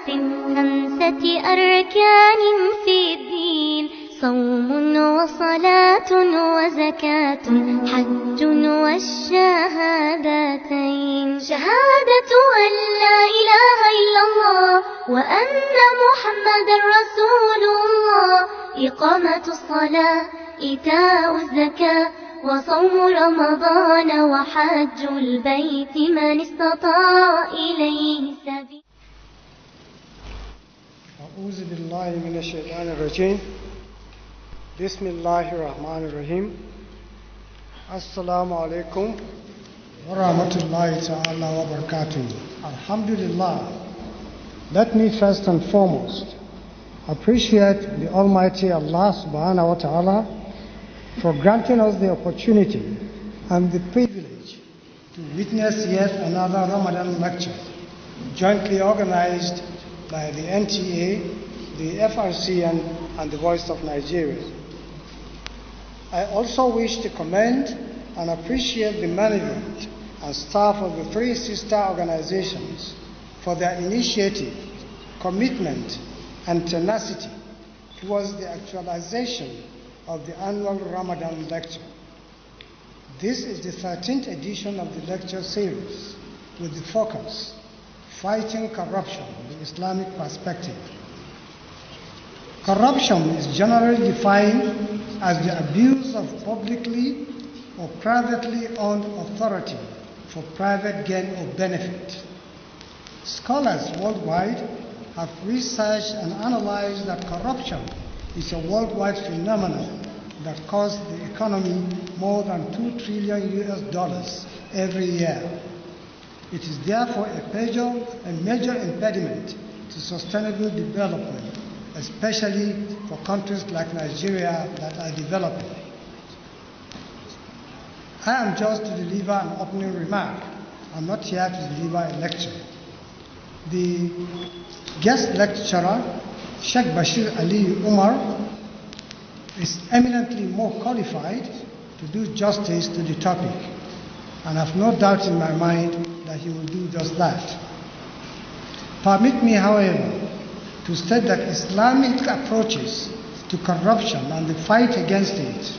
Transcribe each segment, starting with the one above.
خمسة أركان في الدين: صوم وصلاة وزكاة حج والشهادتين. شهادة أن لا إله إلا الله وأن محمد رسول الله، إقامة الصلاة، إيتاء الزكاة، وصوم رمضان وحج البيت من استطاع إليه سبيلا. أعوذ بالله من الشيطان الرجيم. بسم الله الرحمن الرحيم. السلام عليكم ورحمة الله تعالى وبركاته. Alhamdulillah. Let me first and foremost appreciate the Almighty Allah subhanahu wa ta'ala for granting us the opportunity and the privilege to witness yet another Ramadan lecture jointly organized by the NTA, the FRCN, and the Voice of Nigeria. I also wish to commend and appreciate the management and staff of the three sister organizations for their initiative, commitment, and tenacity towards the actualization of the annual Ramadan lecture. This is the 13th edition of the lecture series with the focus, Fighting Corruption, the Islamic Perspective. Corruption is generally defined as the abuse of publicly or privately owned authority for private gain or benefit. Scholars worldwide have researched and analyzed that corruption is a worldwide phenomenon that costs the economy more than $2 trillion every year. It is therefore a major impediment to sustainable development, especially for countries like Nigeria that are developing. I am just to deliver an opening remark. I'm not here to deliver a lecture. The guest lecturer, Sheikh Bashir Ali Umar, is eminently more qualified to do justice to the topic, and I have no doubt in my mind that he will do just that. Permit me, however, to state that Islamic approaches to corruption and the fight against it,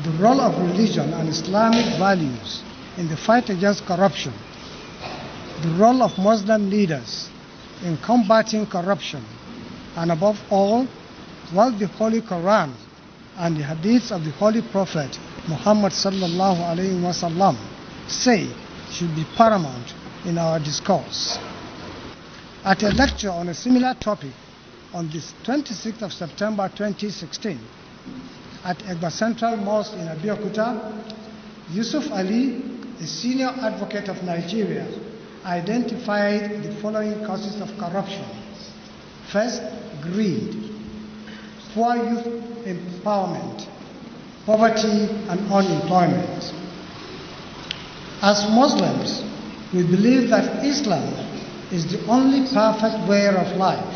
the role of religion and Islamic values in the fight against corruption, the role of Muslim leaders in combating corruption, and above all, what the Holy Quran and the hadiths of the Holy Prophet Muhammad sallallahu alaihi wasallam say should be paramount in our discourse. At a lecture on a similar topic on the 26th of September 2016 at Egba Central Mosque in Abeokuta, Yusuf Ali, a senior advocate of Nigeria, identified the following causes of corruption. First, greed, poor youth empowerment, poverty and unemployment. As Muslims, we believe that Islam is the only perfect way of life.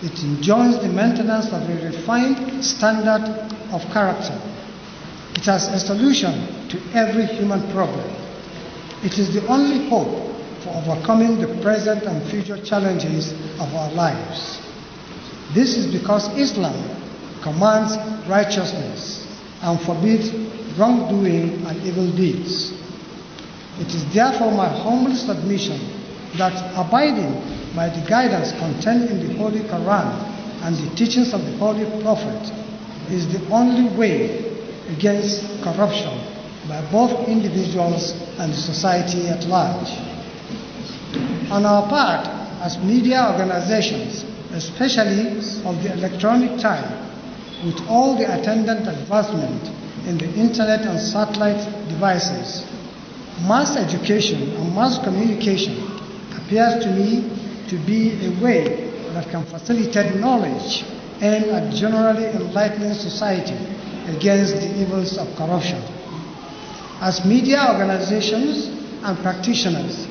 It enjoins the maintenance of a refined standard of character. It has a solution to every human problem. It is the only hope for overcoming the present and future challenges of our lives. This is because Islam commands righteousness and forbids wrongdoing and evil deeds. It is therefore my humble submission that abiding by the guidance contained in the Holy Quran and the teachings of the Holy Prophet is the only way against corruption by both individuals and the society at large. On our part, as media organizations, especially of the electronic time, with all the attendant advancement in the internet and satellite devices, mass education and mass communication appears to me to be a way that can facilitate knowledge aimed at generally enlightening society against the evils of corruption. As media organizations and practitioners,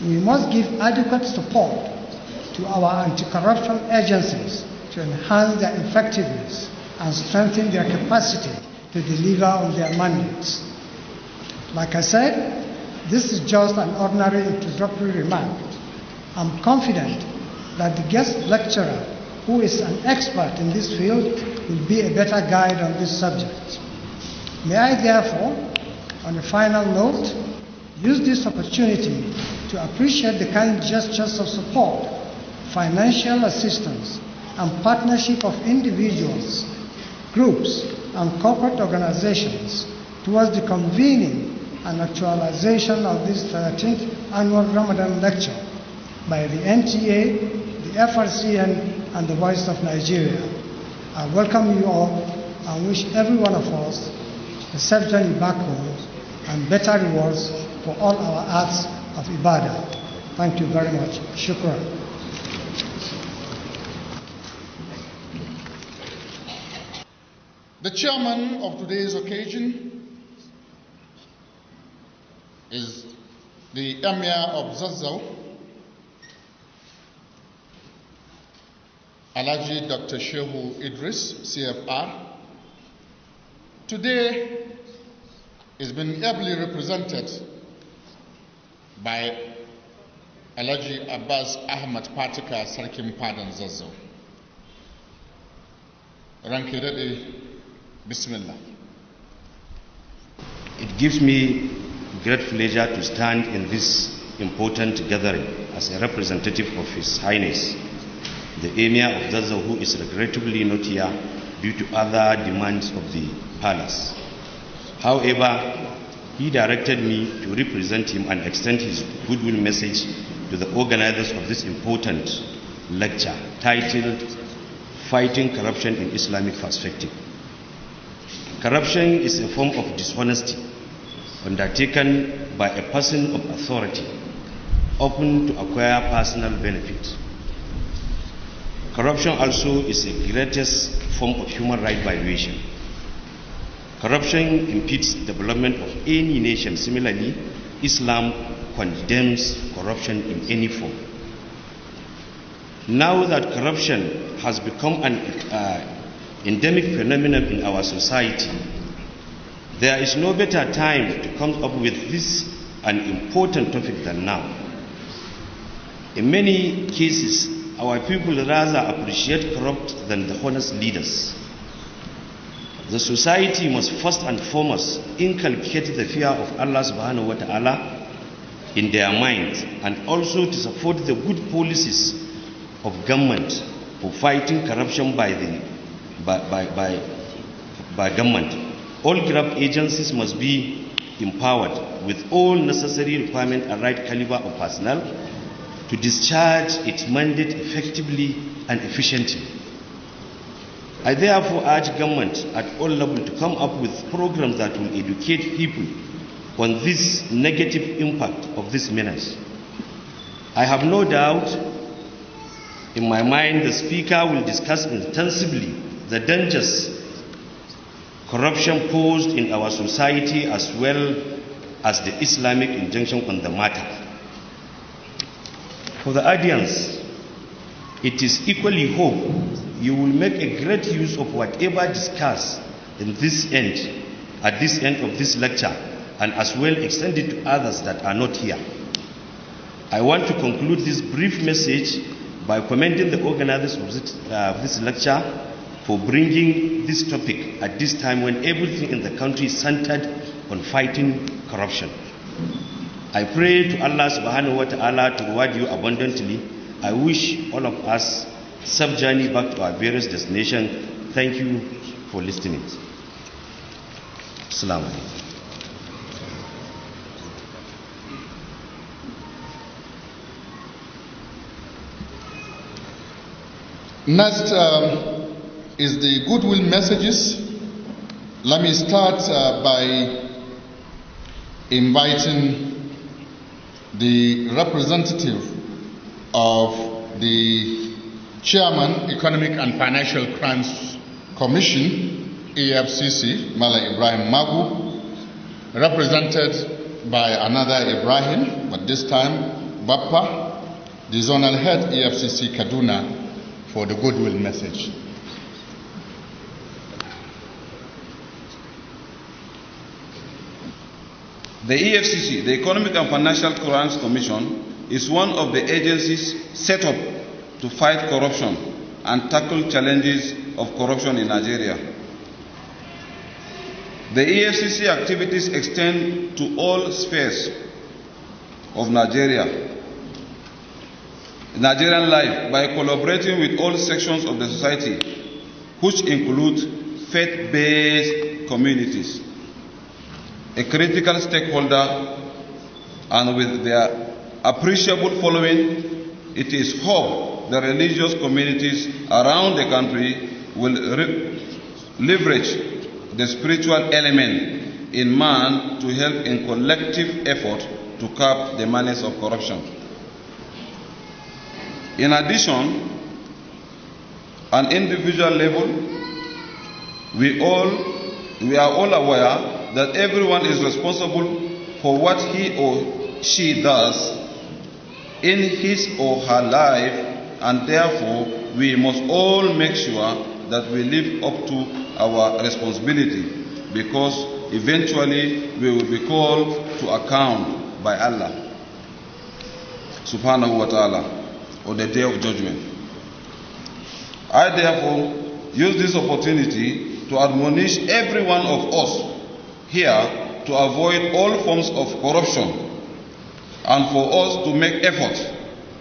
we must give adequate support to our anti-corruption agencies to enhance their effectiveness and strengthen their capacity to deliver on their mandates. Like I said, this is just an ordinary introductory remark. I'm confident that the guest lecturer, who is an expert in this field, will be a better guide on this subject. May I therefore, on a final note, use this opportunity to appreciate the kind gestures of support, financial assistance, and partnership of individuals, groups, and corporate organizations towards the convening and actualization of this 13th annual Ramadan lecture by the NTA, the FRCN, and the Voice of Nigeria. I welcome you all and wish every one of us a safe journey back home and better rewards for all our acts of ibadah. Thank you very much. Shukran. The chairman of today's occasion is the Emir of Zazzau, Alhaji Dr. Shehu Idris, CFR. Today is been ably represented by Alhaji Abbas Ahmad Patika Sarkim Padan Zazzau. Ranki Dade, Bismillah. It gives me great pleasure to stand in this important gathering as a representative of His Highness, the Emir of Zazzau, who is regrettably not here due to other demands of the palace. However, he directed me to represent him and extend his goodwill message to the organizers of this important lecture titled Fighting Corruption in Islamic Perspective. Corruption is a form of dishonesty undertaken by a person of authority, often to acquire personal benefit. Corruption also is the greatest form of human rights violation. Corruption impedes development of any nation. Similarly, Islam condemns corruption in any form. Now that corruption has become an endemic phenomenon in our society, there is no better time to come up with this an important topic than now. In many cases, our people rather appreciate corrupt than the honest leaders. The society must first and foremost inculcate the fear of Allah subhanahu wa ta'ala in their minds, and also to support the good policies of government for fighting corruption by government. All corrupt agencies must be empowered with all necessary requirements and right caliber of personnel to discharge its mandate effectively and efficiently. I therefore urge government at all levels to come up with programs that will educate people on this negative impact of this menace. I have no doubt in my mind the speaker will discuss intensively the dangers corruption posed in our society, as well as the Islamic injunction on the matter. For the audience, it is equally hope you will make a great use of whatever discussed in this end, at this end of this lecture, and as well extend it to others that are not here. I want to conclude this brief message by commending the organizers of this lecture for bringing this topic at this time when everything in the country is centered on fighting corruption. I pray to Allah subhanahu wa ta'ala to reward you abundantly. I wish all of us safe journey back to our various destinations. Thank you for listening. Assalamu alaikum. Next is the goodwill messages. Let me start by inviting the representative of the Chairman, Economic and Financial Crimes Commission, EFCC, Mala Ibrahim Magu, represented by another Ibrahim, but this time Bappa, the zonal head EFCC Kaduna, for the goodwill message. The EFCC, the Economic and Financial Crimes Commission, is one of the agencies set up to fight corruption and tackle challenges of corruption in Nigeria. The EFCC activities extend to all spheres of Nigerian life by collaborating with all sections of the society, which include faith-based communities. A critical stakeholder, and with their appreciable following, it is hoped the religious communities around the country will leverage the spiritual element in man to help in collective effort to curb the menace of corruption. In addition, on individual level, we are all aware that everyone is responsible for what he or she does in his or her life, and therefore we must all make sure that we live up to our responsibility, because eventually we will be called to account by Allah subhanahu wa ta'ala on the day of judgment. I therefore use this opportunity to admonish every one of us here to avoid all forms of corruption, and for us to make efforts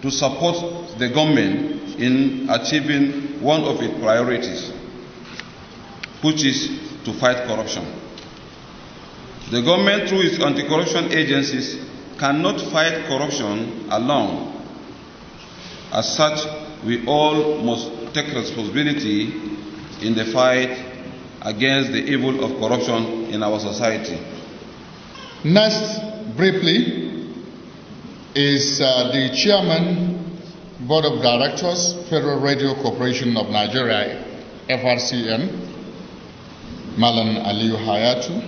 to support the government in achieving one of its priorities, which is to fight corruption. The government, through its anti-corruption agencies, cannot fight corruption alone. As such, we all must take responsibility in the fight against the evil of corruption in our society. Next, briefly, is the Chairman, Board of Directors, Federal Radio Corporation of Nigeria, FRCN, Malan Aliyu Hayatu,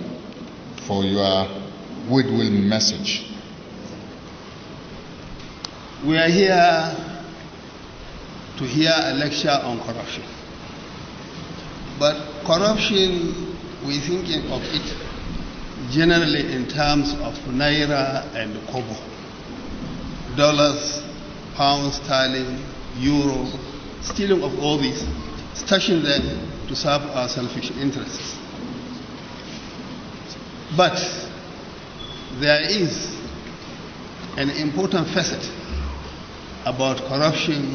for your goodwill message. We are here to hear a lecture on corruption. But corruption, we think of it generally in terms of naira and kobo, dollars, pounds, sterling, euro, stealing of all these, stashing them to serve our selfish interests. But there is an important facet about corruption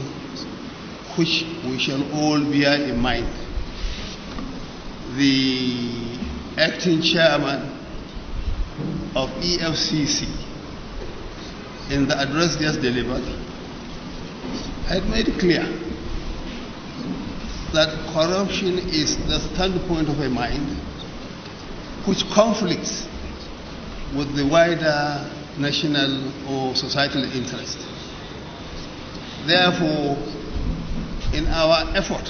which we shall all bear in mind. The acting chairman of EFCC, in the address just delivered, had made it clear that corruption is the standpoint of a mind which conflicts with the wider national or societal interest. Therefore, in our effort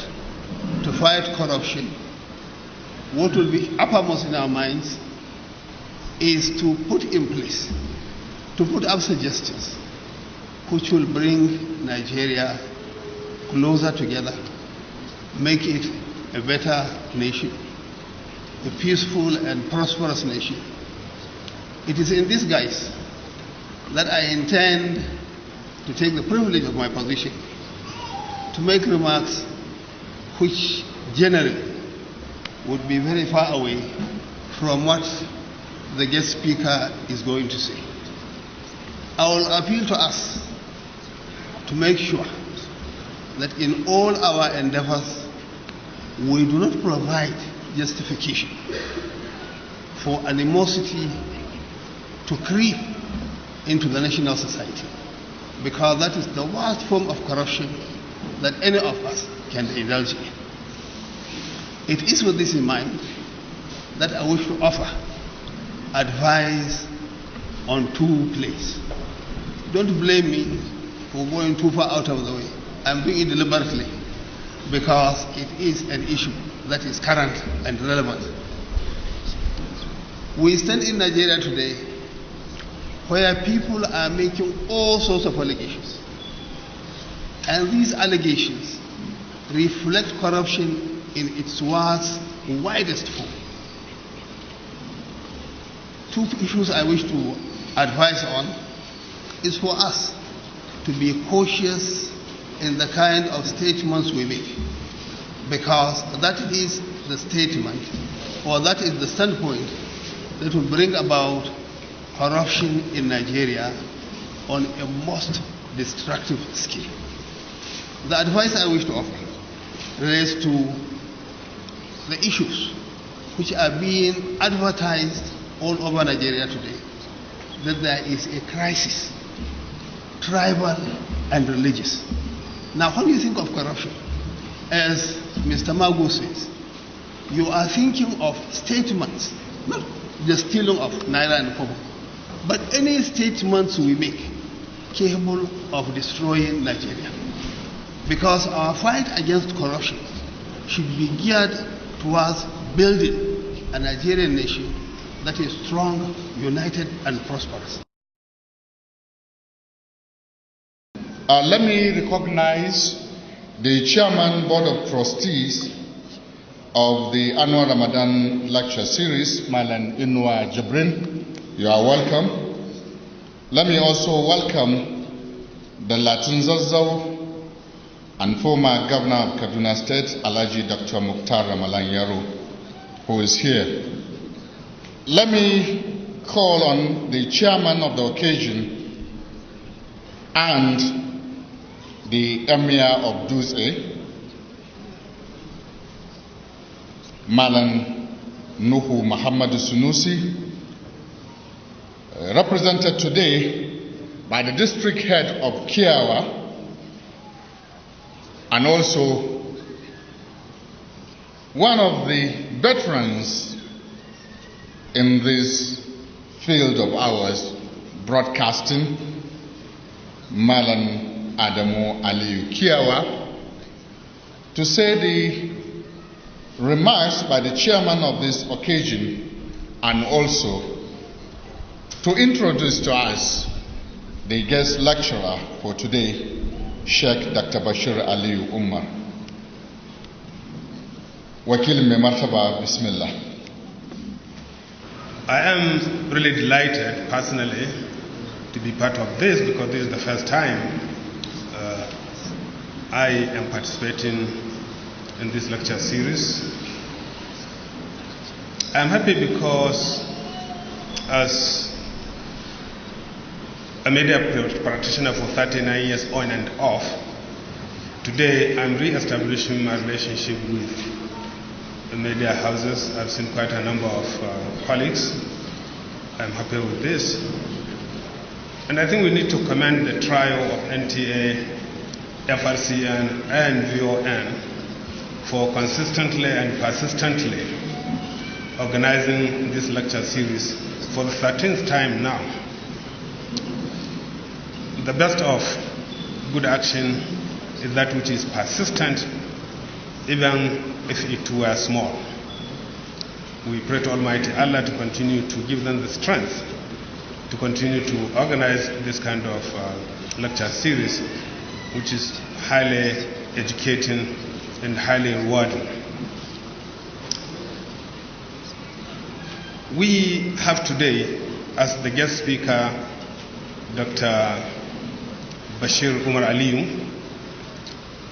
to fight corruption, what will be uppermost in our minds is to put in place, to put up suggestions which will bring Nigeria closer together, make it a better nation, a peaceful and prosperous nation. It is in this guise that I intend to take the privilege of my position to make remarks which generally would be very far away from what the guest speaker is going to say. I will appeal to us to make sure that in all our endeavors we do not provide justification for animosity to creep into the national society, because that is the worst form of corruption that any of us can indulge in. It is with this in mind that I wish to offer advice on two plays. Don't blame me for going too far out of the way. I'm doing it deliberately because it is an issue that is current and relevant. We stand in Nigeria today where people are making all sorts of allegations. And these allegations reflect corruption in its worst, widest form. Two issues I wish to advise on is for us to be cautious in the kind of statements we make, because that is the statement, or that is the standpoint that will bring about corruption in Nigeria on a most destructive scale. The advice I wish to offer relates to the issues which are being advertised all over Nigeria today, that there is a crisis, tribal and religious. Now, when you think of corruption, as Mr. Magu says, you are thinking of statements, not the stealing of Naira and Kobo, but any statements we make capable of destroying Nigeria. Because our fight against corruption should be geared towards building a Nigerian nation that is strong, united, and prosperous. Let me recognize the Chairman Board of Trustees of the annual Ramadan lecture series, Malan Inwa Jibrin. You are welcome. Let me also welcome the Latin Zazzau and former Governor of Kaduna State, Alhaji Dr. Mukhtar Ramalan Yaro, who is here. Let me call on the chairman of the occasion and the Emir of Dutse, Malan Nuhu Muhammad Sunusi, represented today by the district head of Kiawa, and also one of the veterans in this field of ours, broadcasting, Malan Adamu Aliyu Kiawa, to say the remarks by the chairman of this occasion, and also to introduce to us the guest lecturer for today, Sheikh Dr. Bashir Aliyu Umar. Wakil Mai Martaba, Bismillah. I am really delighted personally to be part of this, because this is the first time I am participating in this lecture series. I am happy because as a media practitioner for 39 years on and off, today I'm re-establishing my relationship with the media houses. I've seen quite a number of colleagues. I'm happy with this. And I think we need to commend the trio of NTA, FRCN and VON for consistently and persistently organizing this lecture series for the 13th time now. The best of good action is that which is persistent, even if it were small. We pray to Almighty Allah to continue to give them the strength to continue to organize this kind of lecture series, which is highly educating and highly rewarding. We have today as the guest speaker Dr. Bashir Umar Aliyu,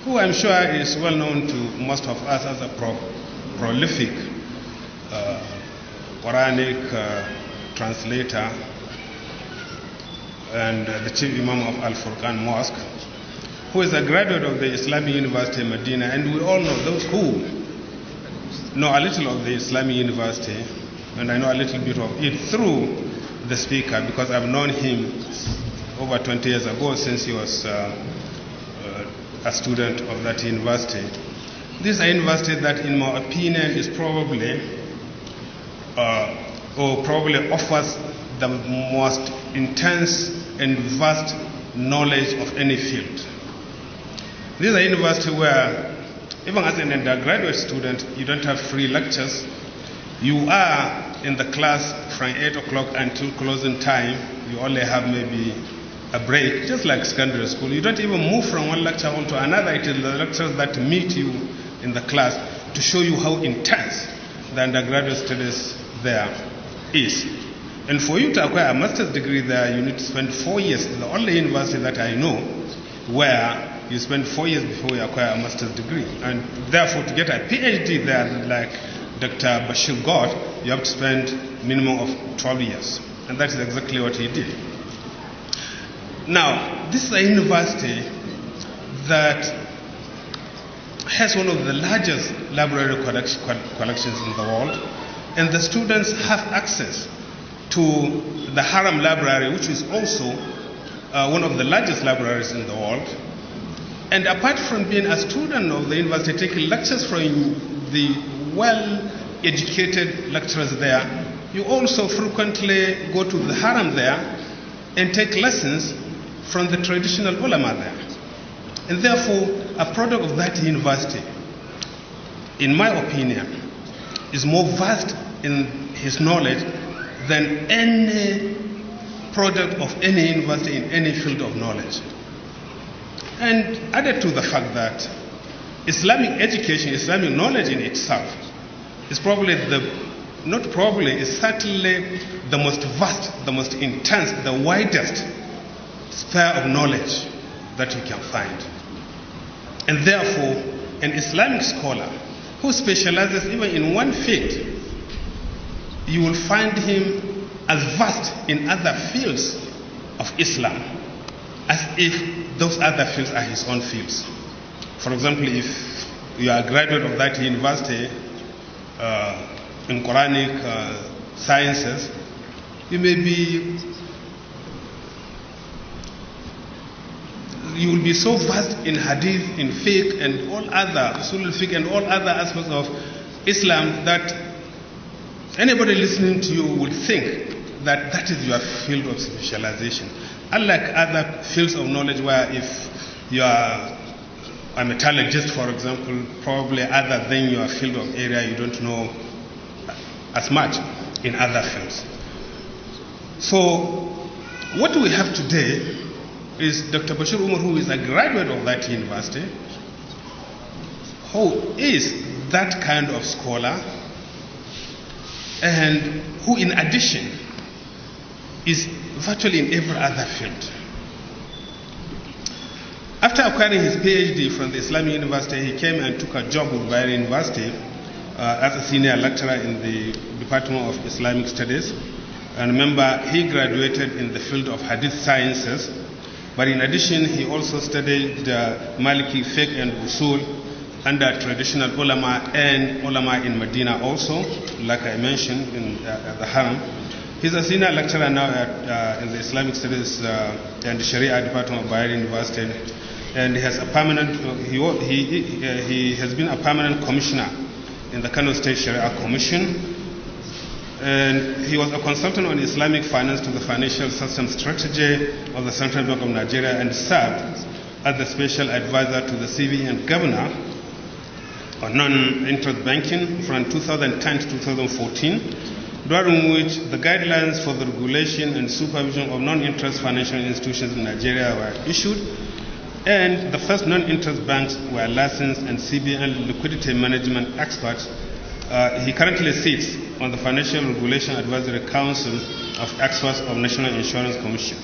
who I'm sure is well known to most of us as a prolific Quranic translator and the chief imam of Al-Furqan Mosque, who is a graduate of the Islamic University of Medina. And we all know, those who know a little of the Islamic University, and I know a little bit of it through the speaker, because I've known him over 20 years ago, since he was a student of that university. This is a university that, in my opinion, is probably offers the most intense and vast knowledge of any field. This is a university where, even as an undergraduate student, you don't have free lectures. You are in the class from 8 o'clock until closing time. You only have maybe a break, just like secondary school. You don't even move from one lecture hall to another. It is the lecturers that meet you in the class to show you how intense the undergraduate studies there is. And for you to acquire a master's degree there, you need to spend 4 years. It's the only university that I know where you spend 4 years before you acquire a master's degree. And therefore, to get a PhD there, like Dr. Bashir got, you have to spend minimum of 12 years. And that is exactly what he did. Now, this is a university that has one of the largest library collections in the world, and the students have access to the Haram Library, which is also one of the largest libraries in the world. And apart from being a student of the university, taking lectures from the well-educated lecturers there, you also frequently go to the Haram there and take lessons from the traditional ulama there. And therefore, a product of that university, in my opinion, is more vast in his knowledge than any product of any university in any field of knowledge. And added to the fact that Islamic education, Islamic knowledge in itself is probably is certainly the most vast, the most intense, the widest sphere of knowledge that you can find. And therefore, an Islamic scholar who specializes even in one field, you will find him as vast in other fields of Islam as if those other fields are his own fields. For example, if you are a graduate of that university in Quranic sciences, you will be so vast in hadith, in fiqh, and all other usul fiqh and all other aspects of Islam that anybody listening to you will think that that is your field of specialization. Unlike other fields of knowledge where if you are a metallurgist, for example, probably other than your field of area, you don't know as much in other fields. So what we have today is Dr. Bashir Umar, who is a graduate of that university, who is that kind of scholar, and who in addition is virtually in every other field. After acquiring his PhD from the Islamic University, he came and took a job with Bayero University as a senior lecturer in the Department of Islamic Studies. And remember, he graduated in the field of Hadith Sciences, but in addition, he also studied Maliki Fiqh and Usul under traditional ulama and ulama in Medina also, like I mentioned in the Haram. He's a senior lecturer now in the Islamic Studies and Sharia Department of Bayero University, and he has a permanent. He has been a permanent commissioner in the Kano State Sharia Commission, and he was a consultant on Islamic finance to the financial system strategy of the Central Bank of Nigeria, and served as the special advisor to the CBN governor on non-interest banking from 2010 to 2014. During which the guidelines for the regulation and supervision of non-interest financial institutions in Nigeria were issued, and the first non-interest banks were licensed and CBN liquidity management experts. He currently sits on the Financial Regulation Advisory Council of Experts of National Insurance Commission.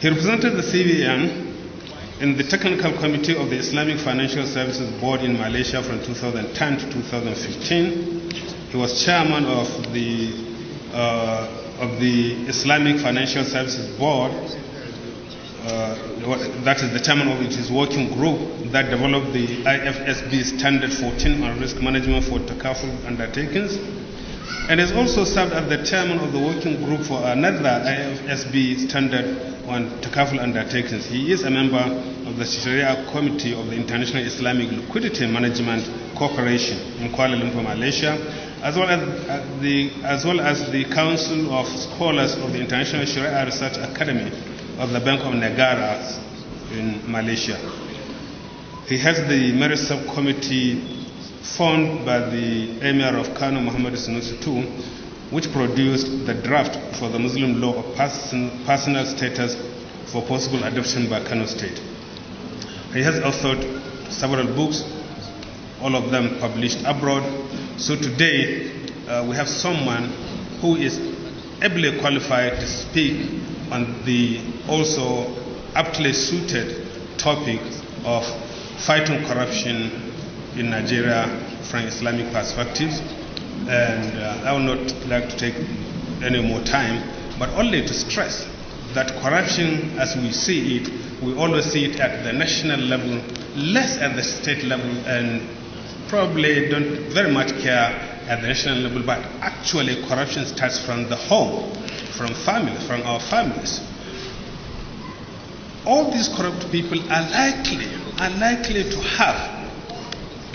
He represented the CBN in the Technical Committee of the Islamic Financial Services Board in Malaysia from 2010 to 2015. He was chairman of the Islamic Financial Services Board, that is the chairman of its working group that developed the IFSB Standard 14 on risk management for takaful undertakings, and has also served as the chairman of the working group for another IFSB Standard on takaful undertakings. He is a member of the Sharia Committee of the International Islamic Liquidity Management Corporation in Kuala Lumpur, Malaysia, as well as the Council of Scholars of the International Sharia Research Academy of the Bank of Negara in Malaysia. He has the Merit Subcommittee formed by the Emir of Kano, Muhammad Sanusi II, which produced the draft for the Muslim law of personal status for possible adoption by Kano State. He has authored several books, all of them published abroad. So today we have someone who is ably qualified to speak on the also aptly suited topic of fighting corruption in Nigeria from Islamic perspectives. And I would not like to take any more time, but only to stress that corruption, as we see it, we always see it at the national level, less at the state level, and probably don't very much care at the national level, but actually corruption starts from the home, from families, from our families. All these corrupt people are likely to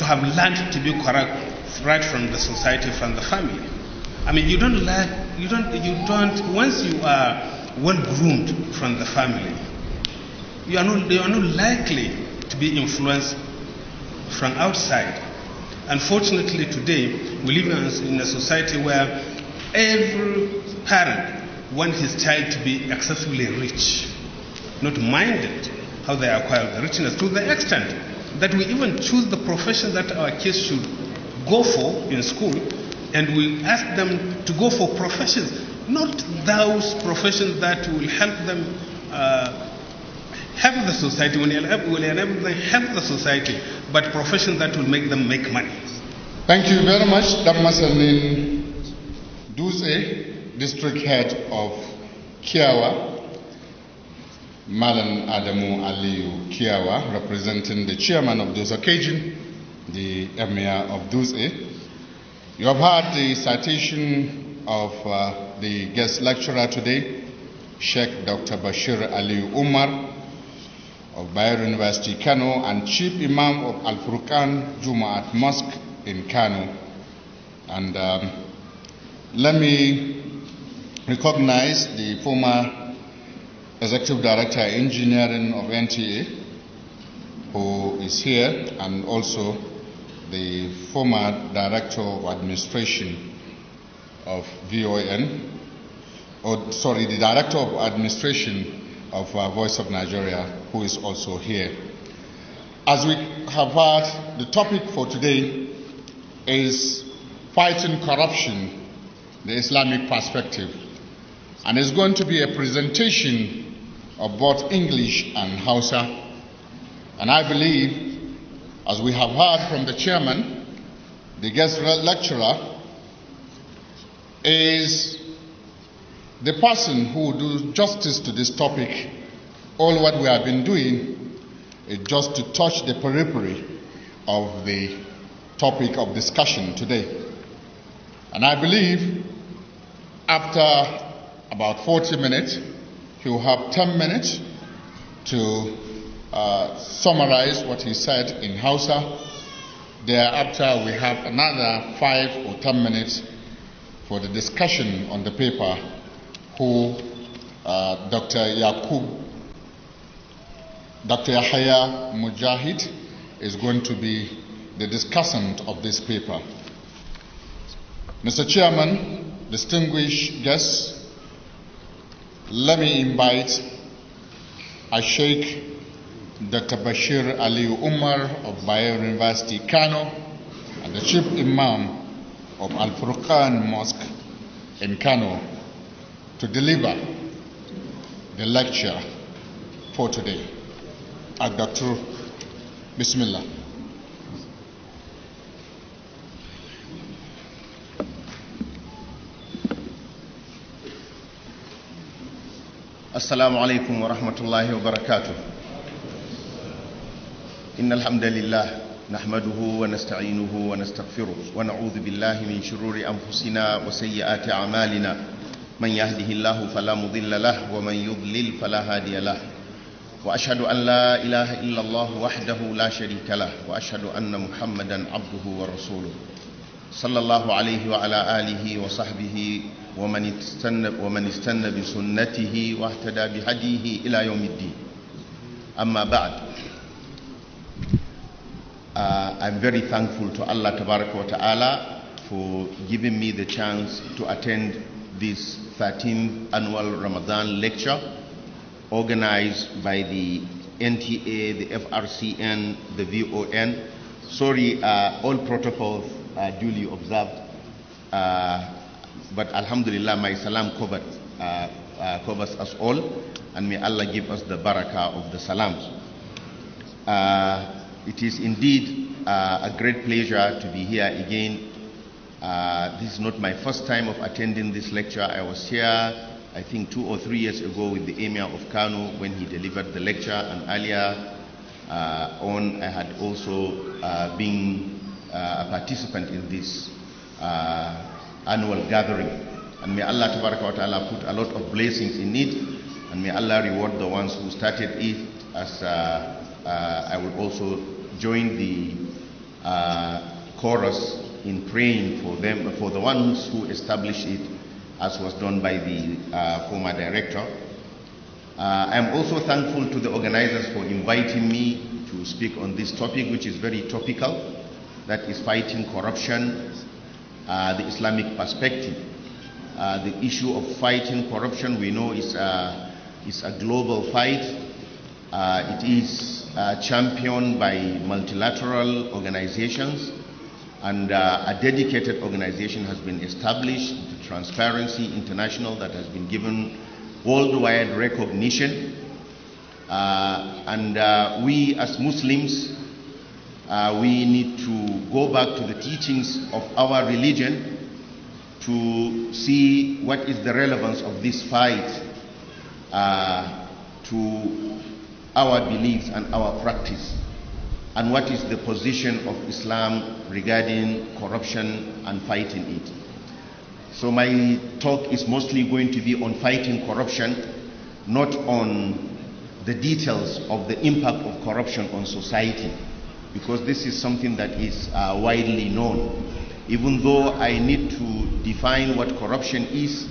have learned to be corrupt right from the society, from the family. I mean, once you are well groomed from the family, you are not likely to be influenced from outside. Unfortunately, today we live in a society where every parent wants his child to be excessively rich, not minded how they acquire the richness, to the extent that we even choose the profession that our kids should go for in school, and we ask them to go for professions, not those professions that will help them help the society, will enable them help the society, but professions that will make them make money. Thank you very much, Damasalin Duse, District Head of Kiawa, Malan Adamu Aliyu Kiawa, representing the chairman of Duse occasion, the Emir of Duse. You have heard the citation of the guest lecturer today, Sheikh Dr. Bashir Aliyu Umar of Bayero University, Kano, and Chief Imam of Al-Furqan Jumaat Mosque in Kano. And let me recognize the former Executive Director Engineering of NTA, who is here, and also the former Director of Administration of VON, the Director of Administration of Voice of Nigeria, who is also here. As we have heard, the topic for today is fighting corruption, the Islamic perspective. And it's going to be a presentation of both English and Hausa. And I believe, as we have heard from the chairman, the guest lecturer is the person who will do justice to this topic. All what we have been doing is just to touch the periphery of the topic of discussion today. And I believe after about 40 minutes, he will have 10 minutes to summarize what he said in Hausa. Thereafter, we have another 5 or 10 minutes for the discussion on the paper, who Dr. Yahya Mujahid is going to be the discussant of this paper. Mr. Chairman, distinguished guests, let me invite Sheikh Dr. Bashir Aliyu Umar of Bayero University, Kano, and the Chief Imam of Al-Furqan Mosque in Kano to deliver the lecture for today. Dr. Bismillah. السلام عليكم ورحمة الله وبركاته. إن الحمد لله نحمده ونستعينه ونستغفره ونعوذ بالله من شرور أنفسنا وسيئات أعمالنا. من يهده الله فلا مضل له ومن يضلل فلا هادي له. وأشهد أن لا إله إلا الله وحده لا شريك له وأشهد أن محمدا عبده ورسوله صلى الله عليه وعلى آله وصحبه ومن استنى بسنته واهتدى بهديه إلى يوم الدين. أما بعد, I'm very thankful to Allah Tabaraka wa Ta'ala for giving me the chance to attend this 13th annual Ramadan lecture organized by the NTA, the FRCN, the VON. Sorry, all protocols are duly observed, but Alhamdulillah, my salam covers us all, and may Allah give us the barakah of the salams. It is indeed a great pleasure to be here again. This is not my first time of attending this lecture. I was here, I think, 2 or 3 years ago with the Emir of Kano when he delivered the lecture, and earlier on I had also been a participant in this annual gathering. And may Allah Ta'ala put a lot of blessings in it, and may Allah reward the ones who started it, as I will also join the chorus in praying for them, for the ones who established it, as was done by the former director. I am also thankful to the organizers for inviting me to speak on this topic, which is very topical, that is fighting corruption, the Islamic perspective. The issue of fighting corruption, we know, is a global fight. It is championed by multilateral organizations, and a dedicated organization has been established, the Transparency International, that has been given worldwide recognition. We as Muslims, we need to go back to the teachings of our religion to see what is the relevance of this fight to our beliefs and our practice, and what is the position of Islam regarding corruption and fighting it. So my talk is mostly going to be on fighting corruption, not on the details of the impact of corruption on society, because this is something that is widely known. Even though I need to define what corruption is,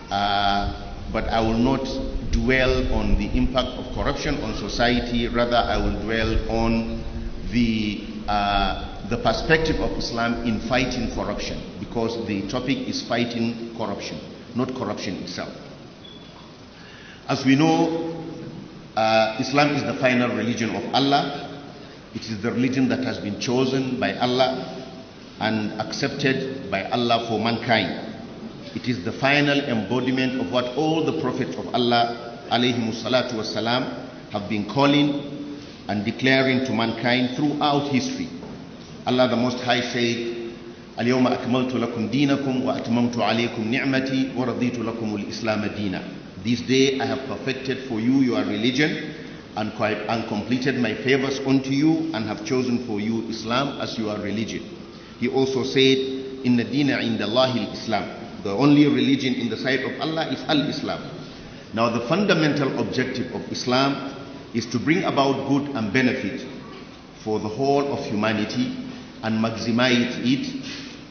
but I will not dwell on the impact of corruption on society. Rather, I will dwell on the perspective of Islam in fighting corruption, because the topic is fighting corruption, not corruption itself. As we know, Islam is the final religion of Allah. It is the religion that has been chosen by Allah and accepted by Allah for mankind. It is the final embodiment of what all the prophets of Allah alayhimu salatu wasalam have been calling and declaring to mankind throughout history. Allah the Most High said, "Al-yawma akmaltu lakum dinakum wa atmamtu alaykum ni'mati wa raditu lakum al-islam dina." This day I have perfected for you your religion and completed my favors unto you, and have chosen for you Islam as your religion. He also said, "Inna dina inda Allahi al-Islam." The only religion in the sight of Allah is al-Islam. Now the fundamental objective of Islam is to bring about good and benefit for the whole of humanity and maximize it,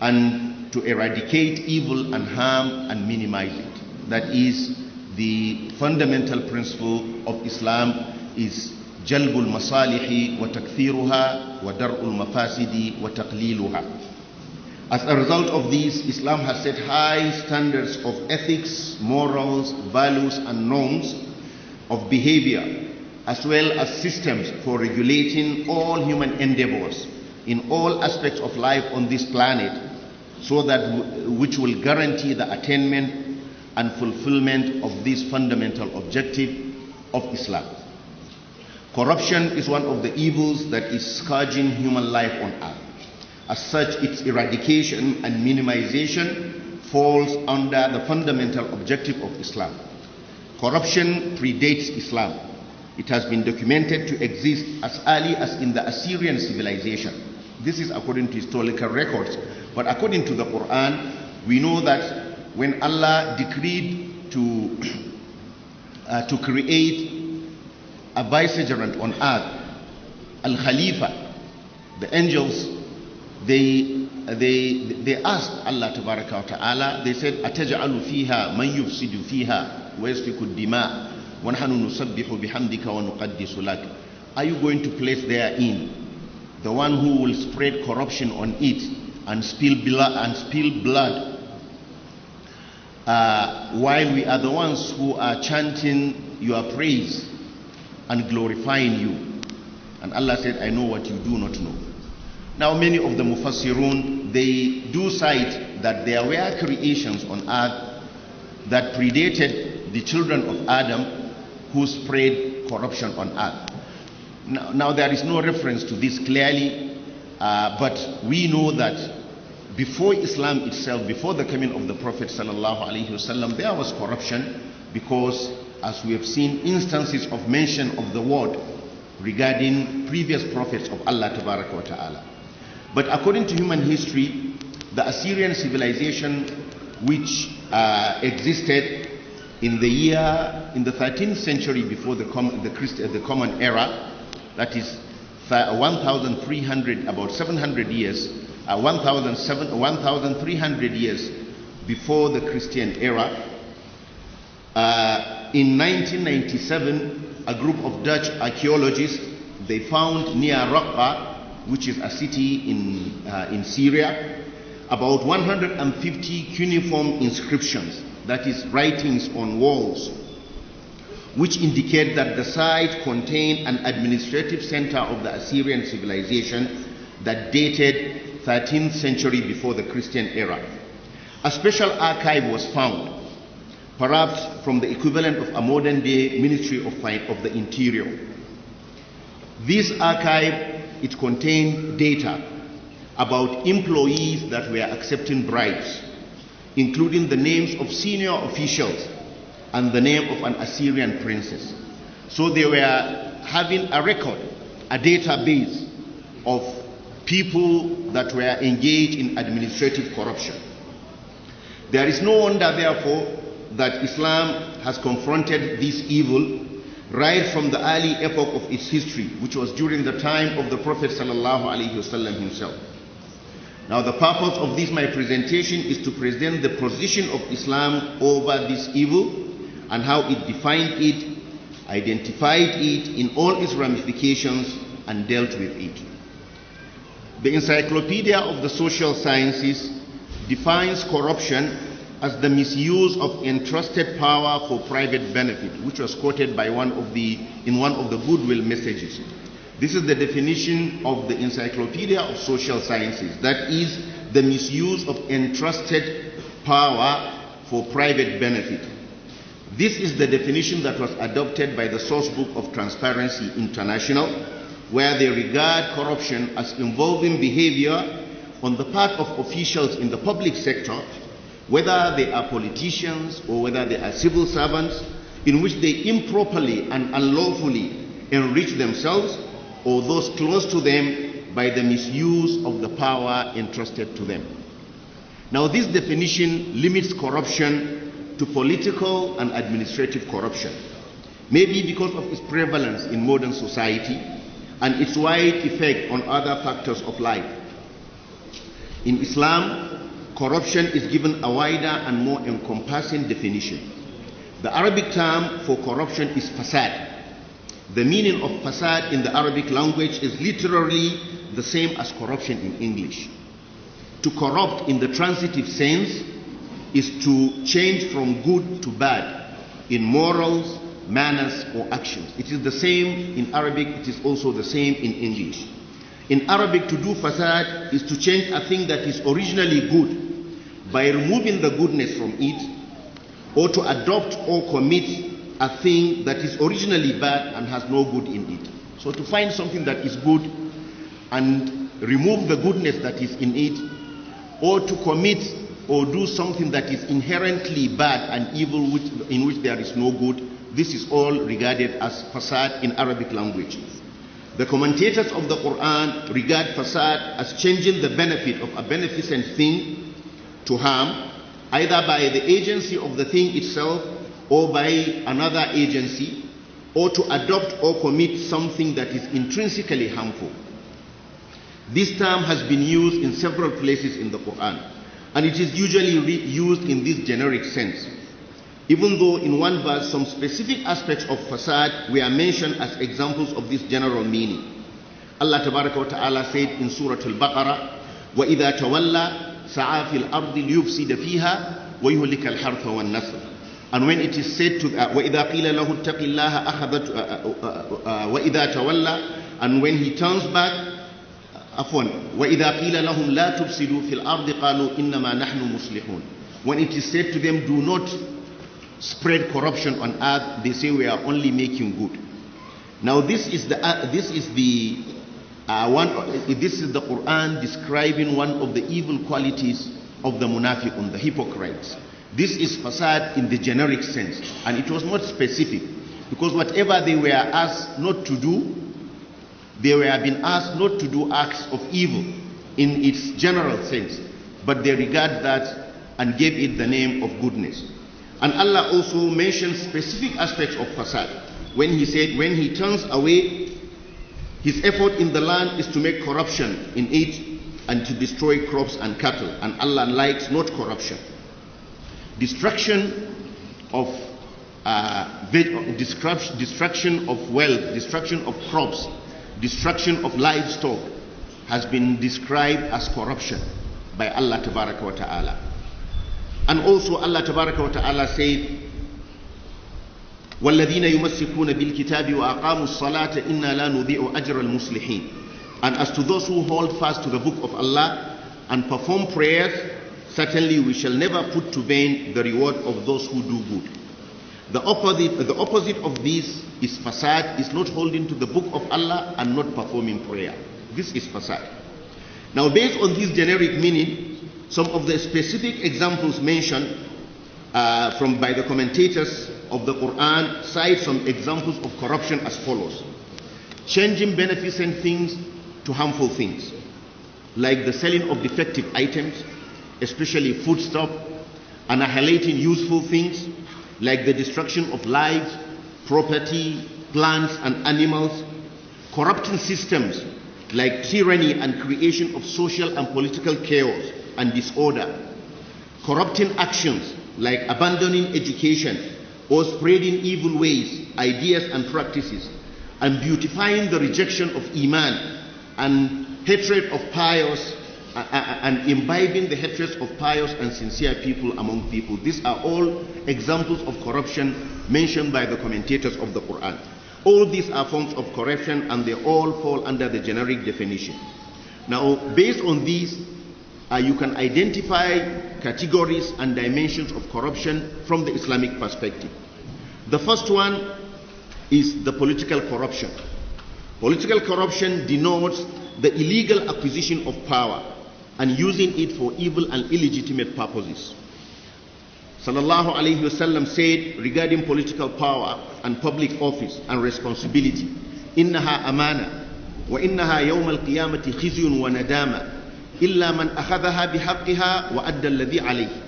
and to eradicate evil and harm and minimize it. That is the fundamental principle of Islam, is jalbul masalihi wa takthiruha wa dar'ul mafasidi wa taqliluha. As a result of this, Islam has set high standards of ethics, morals, values and norms of behavior, as well as systems for regulating all human endeavors in all aspects of life on this planet, so that which will guarantee the attainment and fulfillment of this fundamental objective of Islam. Corruption is one of the evils that is scourging human life on earth. As such, its eradication and minimization falls under the fundamental objective of Islam. Corruption predates Islam. It has been documented to exist as early as in the Assyrian civilization. This is according to historical records. But according to the Quran, we know that when Allah decreed to create a vicegerent on earth, Al-Khalifa, the angels, they asked Allah Tabaraka wa Ta'ala, they said, "Ataj'alu fiha man yufsidu fiha wa yasfiku ad-dima wa nahnu nusabbihu bihamdika wa nuqaddisu lak." Are you going to place therein the one who will spread corruption on it and spill blood, while we are the ones who are chanting your praise and glorifying you? And Allah said, "I know what you do not know." Now many of the Mufassirun, they do cite that there were creations on earth that predated the children of Adam who spread corruption on earth. Now there is no reference to this clearly, but we know that before Islam itself, before the coming of the Prophet sallallahu alaihi wasallam, there was corruption, because as we have seen instances of mention of the word regarding previous prophets of Allah Tabaraka wa Ta'ala. But according to human history, the Assyrian civilization, which existed in the 13th century before the Common Era, that is 1,300, about 700 years, 1,300 years before the Christian era. In 1997, a group of Dutch archaeologists, they found near Raqqa, which is a city in Syria, about 150 cuneiform inscriptions, that is writings on walls, which indicate that the site contained an administrative center of the Assyrian civilization that dated 13th century before the Christian era. A special archive was found, perhaps from the equivalent of a modern day Ministry of the Interior. This archive, it contained data about employees that were accepting bribes, including the names of senior officials and the name of an Assyrian princess. So they were having a record, a database of people that were engaged in administrative corruption. There is no wonder, therefore, that Islam has confronted this evil right from the early epoch of its history, which was during the time of the Prophet ﷺ himself. Now, the purpose of this, my presentation, is to present the position of Islam over this evil and how it defined it, identified it in all its ramifications, and dealt with it. The Encyclopedia of the Social Sciences defines corruption as the misuse of entrusted power for private benefit, which was quoted by in one of the goodwill messages. This is the definition of the Encyclopedia of Social Sciences. That is the misuse of entrusted power for private benefit. This is the definition that was adopted by the Source Book of Transparency International, where they regard corruption as involving behavior on the part of officials in the public sector, whether they are politicians or whether they are civil servants, in which they improperly and unlawfully enrich themselves or those close to them by the misuse of the power entrusted to them. Now, this definition limits corruption to political and administrative corruption, maybe because of its prevalence in modern society and its wide effect on other factors of life. In Islam, corruption is given a wider and more encompassing definition. The Arabic term for corruption is fasad. The meaning of fasad in the Arabic language is literally the same as corruption in English. To corrupt in the transitive sense is to change from good to bad in morals, manners, or actions. It is the same in Arabic, it is also the same in English. In Arabic, to do fasad is to change a thing that is originally good by removing the goodness from it, or to adopt or commit a thing that is originally bad and has no good in it. So to find something that is good and remove the goodness that is in it, or to commit or do something that is inherently bad and evil in which there is no good, this is all regarded as fasad in Arabic language. The commentators of the Quran regard fasad as changing the benefit of a beneficent thing to harm, either by the agency of the thing itself or by another agency, or to adopt or commit something that is intrinsically harmful. This term has been used in several places in the Quran, and it is usually used in this generic sense, even though in one verse some specific aspects of fasad were mentioned as examples of this general meaning. Allah Tabaraka wa Ta'ala said in Surah Al-Baqarah, وَإِذَا تَوَلَّى سَعَى فِي الْأَرْضِ لِيُفْسِدَ فِيهَا وَيُهْلِكَ الْحَرْثَ وَالنَّسْلَ. And when it is said to وَإِذَا قِيلَ لَهُ اتَّقِ اللَّهَ أَخَذَتْ وَإِذَا تَوَلَّى, and when he turns back, وَإِذَا قِيلَ لَهُمْ لَا تُفْسِدُوا فِي الْأَرْضِ قَالُوا إِنَّمَا نَحْنُ مُصْلِحُونَ. When it is said to them, do not spread corruption on earth, they say we are only making good. Now this is the Quran describing one of the evil qualities of the munafiqun, the hypocrites. This is fasad in the generic sense, and it was not specific, because whatever they were asked not to do, they were being asked not to do acts of evil in its general sense, but they regard that and gave it the name of goodness. And Allah also mentioned specific aspects of fasad when he said, when he turns away, his effort in the land is to make corruption in it and to destroy crops and cattle, and Allah likes not corruption. Destruction of destruction of wealth, destruction of crops, destruction of livestock has been described as corruption by Allah Tabaraka wa Ta'ala. And also Allah Tabaraka wa Ta'ala said, وَالَّذِينَ يُمَسِّكُونَ بِالْكِتَابِ وَأَقَامُوا الصَّلَاةَ إِنَّا لَا نُضِيعُ أَجْرَ الْمُصْلِحِينَ. And as to those who hold fast to the book of Allah and perform prayers, certainly we shall never put to vain the reward of those who do good. The opposite of this is fasad, is not holding to the book of Allah and not performing prayer. This is fasad. Now, based on this generic meaning, some of the specific examples mentioned by the commentators of the Quran cite some examples of corruption as follows: changing beneficent things to harmful things, like the selling of defective items, especially foodstuff, annihilating useful things, like the destruction of lives, property, plants and animals, corrupting systems, like tyranny and creation of social and political chaos and disorder, corrupting actions, like abandoning education or spreading evil ways, ideas and practices, and beautifying the rejection of Iman and hatred of pious, and imbibing the hatred of pious and sincere people among people. These are all examples of corruption mentioned by the commentators of the Quran. All these are forms of corruption, and they all fall under the generic definition. Now, based on these, you can identify categories and dimensions of corruption from the Islamic perspective. The first one is the political corruption. Political corruption denotes the illegal acquisition of power and using it for evil and illegitimate purposes. Sallallahu Alaihi Wasallam said regarding political power and public office and responsibility, "Innaha amana wa innaha yawm al-qiyamati khizyun wa nadama illa man akhadhaha bihaqqiha wa adda alladhi alayhi."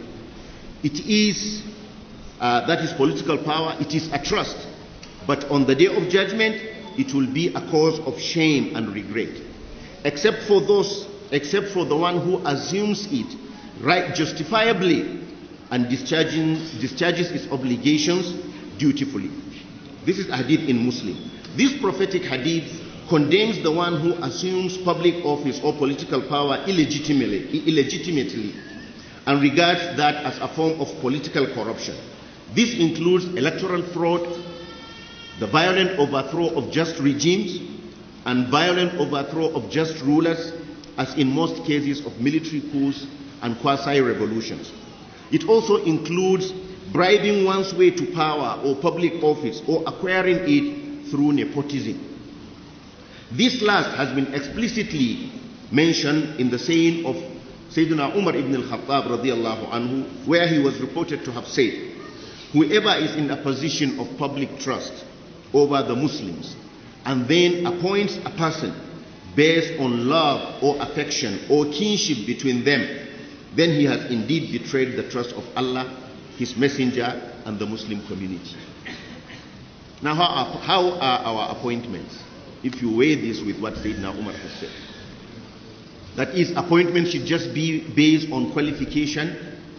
It is that is political power. It is a trust, but on the day of judgment, it will be a cause of shame and regret, except for the one who assumes it right justifiably and discharges its obligations dutifully. This is a hadith in Muslim. This prophetic hadith condemns the one who assumes public office or political power illegitimately and regards that as a form of political corruption. This includes electoral fraud, the violent overthrow of just regimes, and violent overthrow of just rulers, as in most cases of military coups and quasi-revolutions. It also includes bribing one's way to power or public office or acquiring it through nepotism. This last has been explicitly mentioned in the saying of Sayyidina Umar ibn al-Khattab radiyallahu anhu, where he was reported to have said, "Whoever is in a position of public trust over the Muslims and then appoints a person based on love or affection or kinship between them, then he has indeed betrayed the trust of Allah, His Messenger, and the Muslim community." Now, how are our appointments? If you weigh this with what Sayyidina Umar has said, that is, appointments should just be based on qualification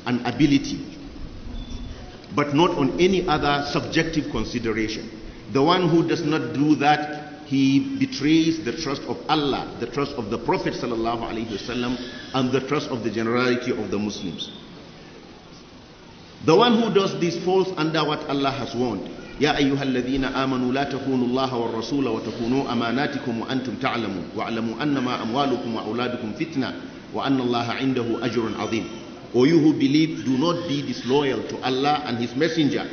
and ability, but not on any other subjective consideration. The one who does not do that, he betrays the trust of Allah, the trust of the Prophet sallallahu alaihi wasallam, and the trust of the generality of the Muslims. The one who does this falls under what Allah has warned. يا أيها الذين آمنوا لا تخونوا الله والرسول وتخونوا أماناتكم وأنتم تعلمون واعلموا أنما أموالكم وأولادكم فتنة وأن الله عنده أجر عظيم. O you who believe, do not be disloyal to Allah and His Messenger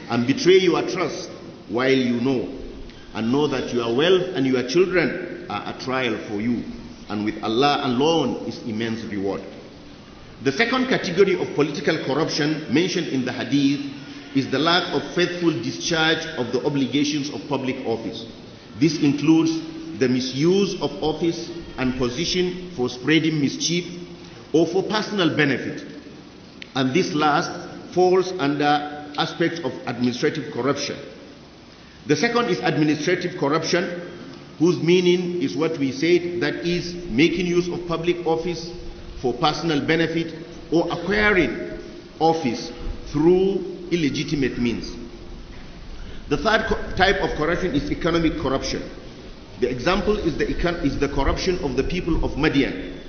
and betray your trust while you know and know that your wealth and your children are a trial for you, and with Allah alone is immense reward. The second category of political corruption mentioned in the hadith is the lack of faithful discharge of the obligations of public office. This includes the misuse of office and position for spreading mischief or for personal benefit. And this last falls under aspects of administrative corruption. The second is administrative corruption, whose meaning is what we said, that is making use of public office for personal benefit or acquiring office through illegitimate means. The third type of corruption is economic corruption. The example is the corruption of the people of Madian,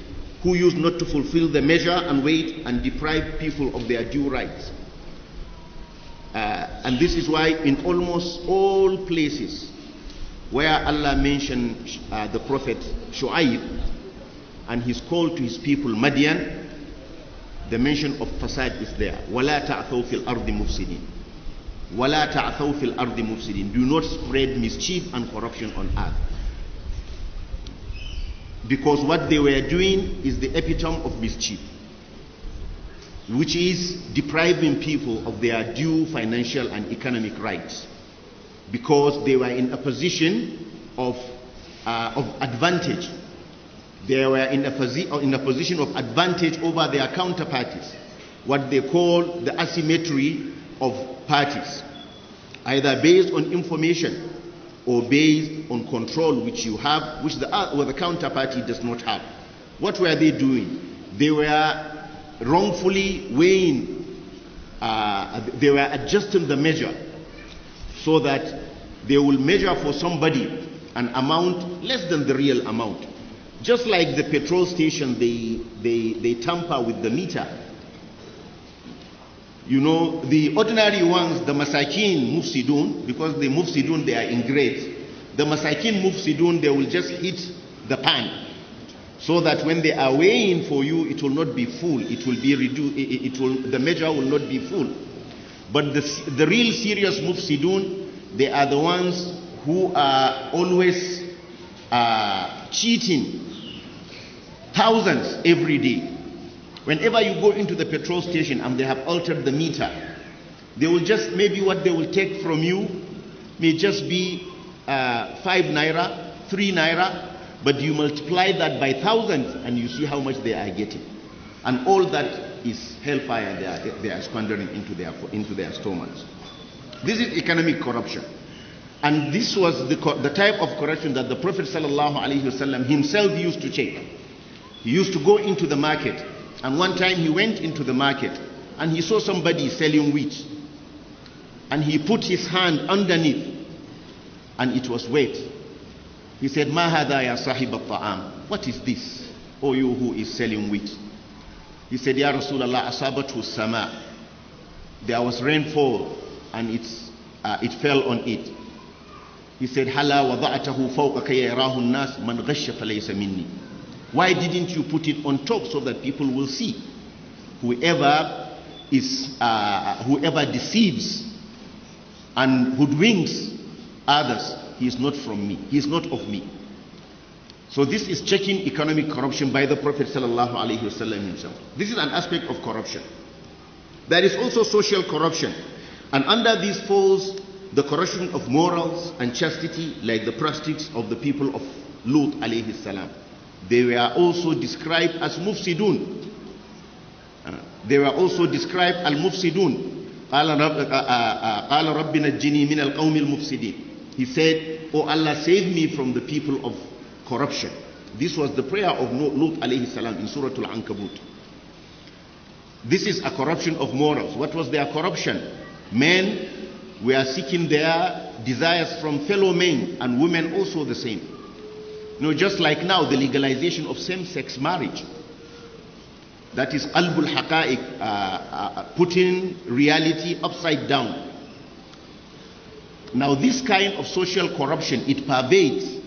who used not to fulfill the measure and weight and deprive people of their due rights. And this is why in almost all places where Allah mentioned the Prophet Shu'aib and his call to his people Madian, the mention of fasad is there. وَلَا تَعْثَوْا فِي الْأَرْضِ مُفْسِدِينَ وَلَا تَعْثَوْا فِي الْأَرْضِ مُفْسِدِينَ. Do not spread mischief and corruption on earth. Because what they were doing is the epitome of mischief, which is depriving people of their due financial and economic rights, because they were in a position of advantage. They were in a position of advantage over their counterparties, what they call the asymmetry of parties, either based on information or based on control which you have, which the counterparty does not have. What were they doing? They were wrongfully weighing, they were adjusting the measure so that they will measure for somebody an amount less than the real amount. Just like the petrol station, they tamper with the meter. You know, the ordinary ones, the masakin mufsidun, because the mufsidun, they are in grades. The masakin mufsidun, they will just hit the pan, so that when they are weighing for you, it will not be full. It will be reduced. The measure will not be full. But the real serious mufsidun, they are the ones who are always cheating thousands every day. Whenever you go into the petrol station and they have altered the meter, they will just, maybe what they will take from you may just be 5 naira, 3 naira, but you multiply that by thousands and you see how much they are getting. And all that is hellfire they are squandering into their stomachs. This is economic corruption. And this was the type of corruption that the Prophet ﷺ himself used to check. He used to go into the market, and one time he went into the market and he saw somebody selling wheat, and he put his hand underneath and it was wet. He said, "Ma hadha ya sahib al-ta'am." What is this, O you who is selling wheat? He said, "Ya Rasulallah, asabathu sama." There was rainfall and it fell on it. He said, "Hala wada'atahu fawqa kay yarahu an-nas man ghashya falaysa minni." Why didn't you put it on top so that people will see? Whoever deceives and hoodwinks others, he is not from me. He is not of me. So this is checking economic corruption by the Prophet ﷺ himself. This is an aspect of corruption. There is also social corruption, and under this falls the corruption of morals and chastity, like the prostitutes of the people of Lut alayhi salam. They were also described as mufsidun. They were also described al mufsidun. قال رب نجني من القوم المفسدين. He said, "Oh Allah, save me from the people of corruption." This was the prayer of Lut alayhi salam in Surah Al-Ankabut. This is a corruption of morals. What was their corruption? Men were seeking their desires from fellow men, and women also the same. You know, just like now, the legalization of same-sex marriage. That is qalbul haqa'iq, putting reality upside down. Now this kind of social corruption, it pervades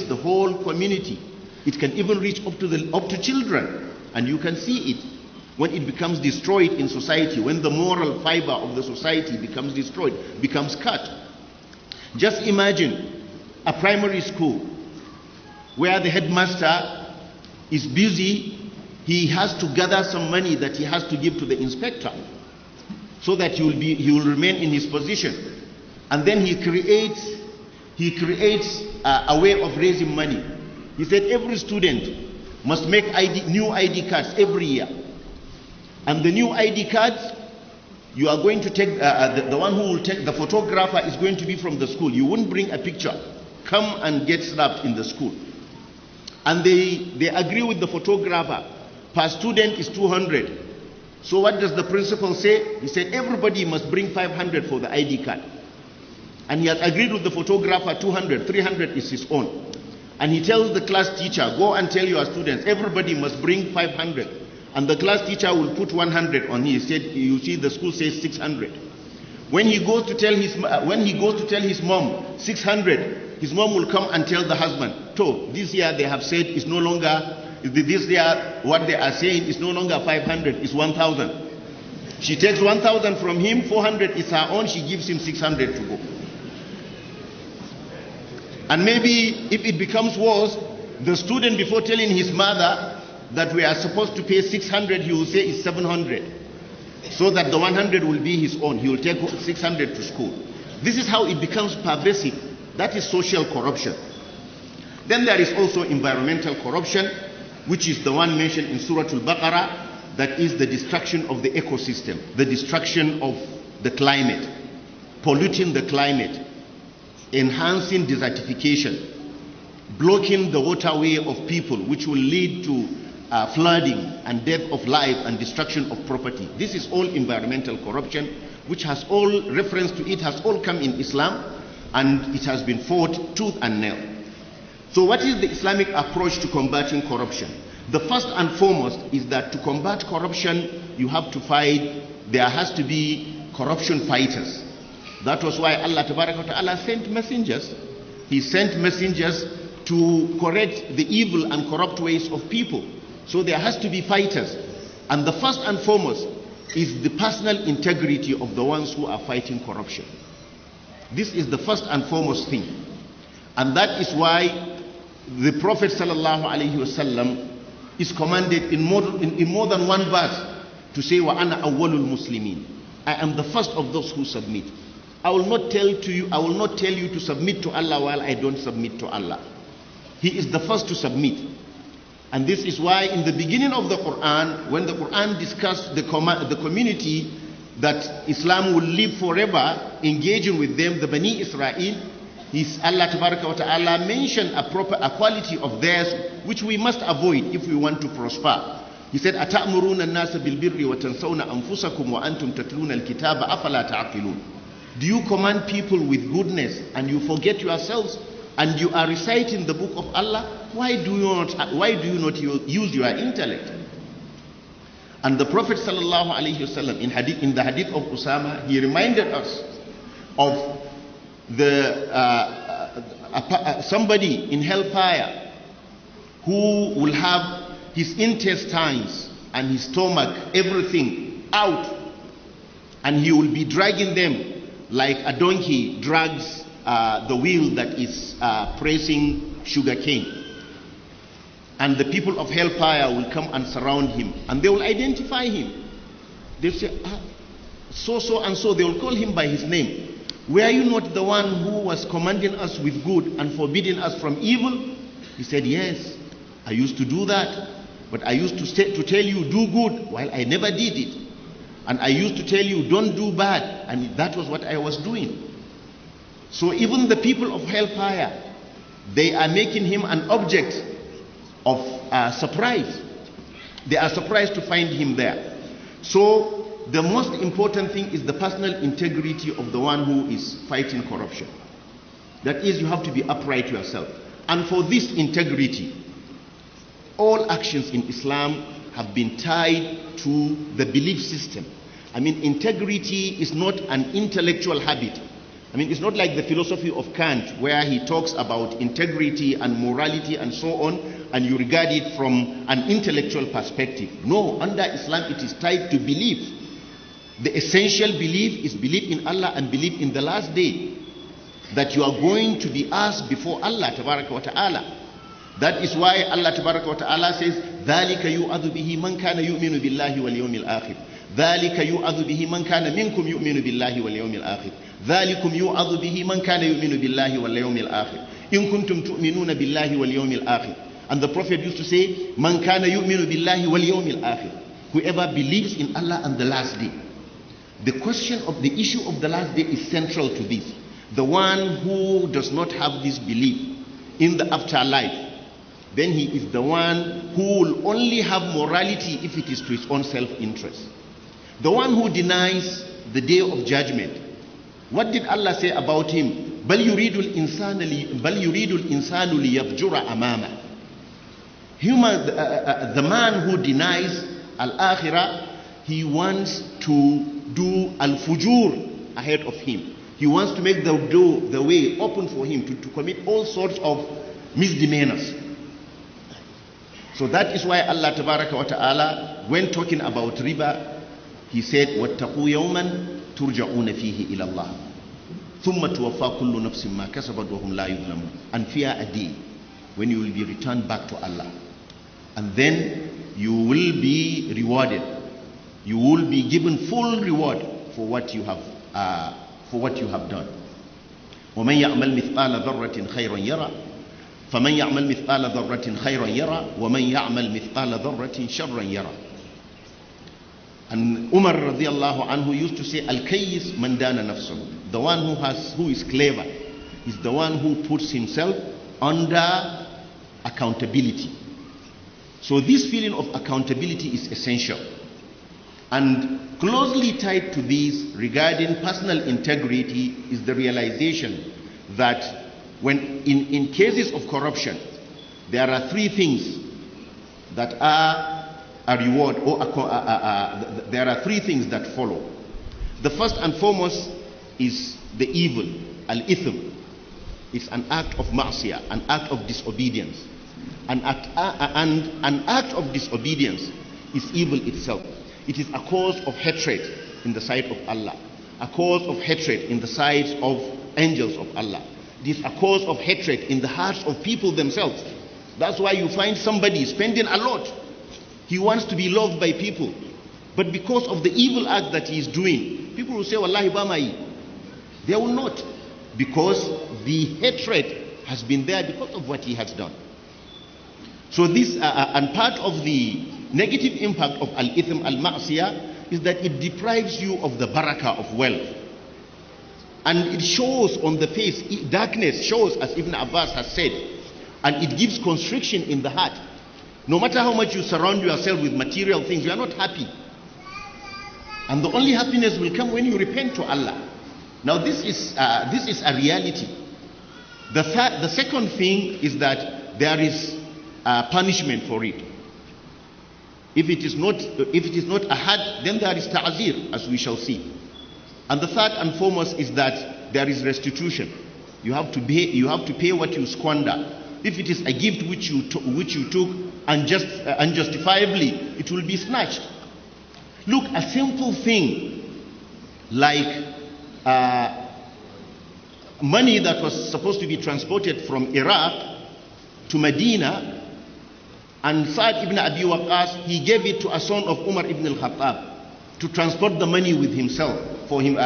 the whole community. It can even reach up to children, and you can see it when it becomes destroyed in society, when the moral fiber of the society becomes destroyed, becomes cut. Just imagine a primary school where the headmaster is busy. He has to gather some money that he has to give to the inspector so that he will remain in his position. And then he creates a way of raising money. He said every student must make new ID cards every year. And the new ID cards, you are going to take, the one who will take, the photographer is going to be from the school. You won't bring a picture. Come and get snapped in the school. And they agree with the photographer. Per student is 200. So what does the principal say? He said everybody must bring 500 for the ID card. And he has agreed with the photographer 200, 300 is his own. And he tells the class teacher, go and tell your students, everybody must bring 500. And the class teacher will put 100 on his. He said, you see, the school says 600. When he goes to tell his mom 600, his mom will come and tell the husband, so this year they have said it's no longer, this year what they are saying is no longer 500, it's 1,000. She takes 1,000 from him, 400 is her own, she gives him 600 to go. And maybe if it becomes worse, the student, before telling his mother that we are supposed to pay 600, he will say it's 700. So that the 100 will be his own. He will take 600 to school. This is how it becomes pervasive. That is social corruption. Then there is also environmental corruption, which is the one mentioned in Surah Al-Baqarah, that is the destruction of the ecosystem, the destruction of the climate, polluting the climate, enhancing desertification, blocking the waterway of people, which will lead to flooding and death of life and destruction of property. This is all environmental corruption, which has all reference to it, has all come in Islam, and it has been fought tooth and nail. So what is the Islamic approach to combating corruption? The first and foremost is that to combat corruption, you have to fight, there has to be corruption fighters. That was why Allah Ta'ala sent messengers. He sent messengers to correct the evil and corrupt ways of people. So there has to be fighters. And the first and foremost is the personal integrity of the ones who are fighting corruption. This is the first and foremost thing. And that is why the Prophet ﷺ is commanded in more than one verse to say, wa ana awwalul muslimin. I am the first of those who submit. I will not tell you to submit to Allah while I don't submit to Allah. He is the first to submit. And this is why in the beginning of the Quran, when the Quran discussed the community that Islam will live forever, engaging with them, the Bani Israel, Allah Ta'ala mentioned a quality of theirs which we must avoid if we want to prosper. He said, أَتَأْمُرُونَ النَّاسَ بِالْبِرِّ وَتَنْسَوْنَ أَنفُسَكُمْ وَأَنْتُمْ تَتْلُونَ الْكِتَابَ أَفَلَا تَعْقِلُونَ. Do you command people with goodness and you forget yourselves and you are reciting the book of Allah? Why do you not use your intellect? And the Prophet ﷺ in the hadith of Usama, he reminded us of somebody in hellfire who will have his intestines and his stomach, everything out, and he will be dragging them like a donkey drags the wheel that is pressing sugar cane. And the people of hellfire will come and surround him, and they will identify him. They'll say, so and so. They will call him by his name. Were you not the one who was commanding us with good and forbidding us from evil? He said, yes, I used to do that. But I used to tell you, do good, while I never did it. And I used to tell you, don't do bad, and that was what I was doing. So even the people of hellfire, they are making him an object of surprise. They are surprised to find him there. So the most important thing is the personal integrity of the one who is fighting corruption. That is, you have to be upright yourself. And for this integrity, all actions in Islam have been tied to the belief system. I mean, integrity is not an intellectual habit. I mean, it's not like the philosophy of Kant, where he talks about integrity and morality and so on, and you regard it from an intellectual perspective. No, under Islam it is tied to belief. The essential belief is belief in Allah and belief in the last day. that you are going to be asked before Allah tabaraka wa ta'ala. That is why Allah tabaraka wa ta'ala says, ذَلِكَ يُؤَذُ بِهِ مَنْ كَانَ يُؤْمِنُ بِاللَّهِ وَالْيَوْمِ الْآخِرِ ذَلِكَ يُؤَذُ بِهِ مَنْ كَانَ مِنْكُمْ يُؤْمِنُ بِاللَّهِ وَالْيَوْمِ الْآخِرِ ذَلِكُمْ يُؤَذُ بِهِ مَنْ كَانَ يُؤْمِنُ بِاللَّهِ وَالْيَوْمِ الْآخِرِ إِن كُنْتُمْ تُؤْمِنُونَ بِاللَّهِ وَالْيَوْمِ الْآخِرِ. And the Prophet used to say, مَنْ كَانَ يُؤْمِنُ بِاللَّهِ وَالْيَوْمِ الْآخِرِ. Whoever believes in Allah and the last day. The question of the issue of the last day is central to this. The one who does not have this belief in the afterlife, then he is the one who will only have morality if it is to his own self-interest. The one who denies the day of judgment, what did Allah say about him? بَلْ يُرِيدُ الْإِنسَانُ لِيَفْجُرَ أَمَامَهُ. The man who denies al-akhirah, he wants to do al-fujur ahead of him. He wants to make the way open for him to commit all sorts of misdemeanors. So that is why Allah tabaraka wa ta'ala, when talking about riba, he said, وَاتَّقُوا يَوْمًا تُرْجَعُونَ فِيهِ إِلَى اللَّهِ ثُمَّ تُوَفَّى كُلُّ نَفْسٍ مَا كَسَبَتْ وَهُمْ لَا يُظْلَمُونَ. And fear a day when you will be returned back to Allah. And then you will be rewarded. You will be given full reward for what you have done. وَمَنْ يَعْمَلْ مِثْقَالَ ذَرَّةٍ خَيْرًا يَرَى فَمَنْ يَعْمَلْ مِثْقَالَ ذَرَّةٍ خَيْرًا يَرَى وَمَنْ يَعْمَلْ مِثْقَالَ ذَرَّةٍ شَرًّا يَرَى. And Umar radiallahu anhu used to say, Al-Kayyis man dana nafsuhu. The one who is clever is the one who puts himself under accountability. So this feeling of accountability is essential. And closely tied to this regarding personal integrity is the realization that when in cases of corruption, there are three things that are a reward, or there are three things that follow. The first and foremost is the evil, al-ithm. It's an act of ma'siyah, an act of disobedience. An act of disobedience is evil itself. It is a cause of hatred in the sight of Allah, a cause of hatred in the sight of angels of Allah. It is a cause of hatred in the hearts of people themselves. That's why you find somebody spending a lot. He wants to be loved by people. But because of the evil act that he is doing, people will say, Wallahi bamai. They will not. Because the hatred has been there because of what he has done. So this, and part of the negative impact of al-ithm al-ma'siyah is that it deprives you of the barakah of wealth. And it shows on the face, darkness shows, as Ibn Abbas has said, and it gives constriction in the heart. No matter how much you surround yourself with material things, you are not happy. And the only happiness will come when you repent to Allah. Now this is a reality. The second thing is that there is punishment for it. If it is not a had, then there is ta'zir, as we shall see. And the third and foremost is that there is restitution. You have to pay what you squander. If it is a gift which you took unjustifiably, it will be snatched. Look, a simple thing like money that was supposed to be transported from Iraq to Medina, and Sa'd ibn Abi Waqqas, he gave it to a son of Umar ibn al-Khattab to transport the money with himself. For him,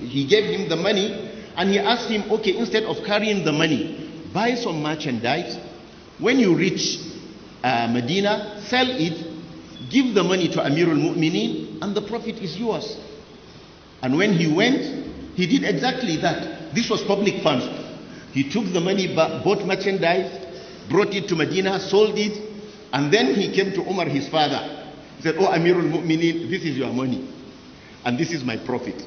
he gave him the money, and he asked him, okay, instead of carrying the money, buy some merchandise. When you reach Medina, sell it, give the money to Amirul Mu'mineen, and the profit is yours. And when he went, he did exactly that. This was public funds. He took the money, bought merchandise, brought it to Medina, sold it, and then he came to Umar, his father. He said, oh Amirul Mu'mineen, this is your money, and this is my profit.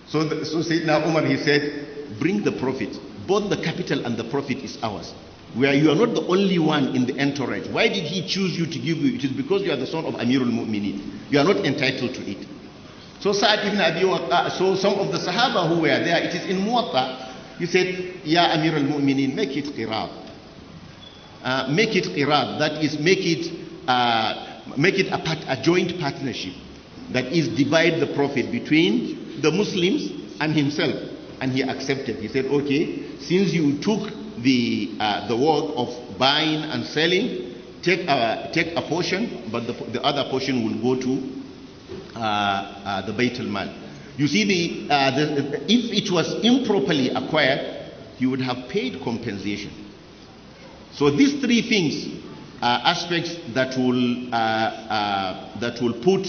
So Sayyidina Umar, he said, bring the profit. Both the capital and the profit is ours. Where you are not the only one in the entourage. Why did he choose you to give you? It is because you are the son of Amirul Mu'mineen. You are not entitled to it. So Sa'd ibn Abi Waqqas, so some of the Sahaba who were there, it is in Muwatta, he said, Ya Amirul Mu'mineen, make it qirab. Make it qirab, that is, make it a joint partnership. That is, divide the profit between the Muslims and himself. and he accepted. He said, okay, since you took the work of buying and selling, take a portion, but the other portion will go to the Bayt al-Mal. You see, if it was improperly acquired, he would have paid compensation. So these three things are aspects that will put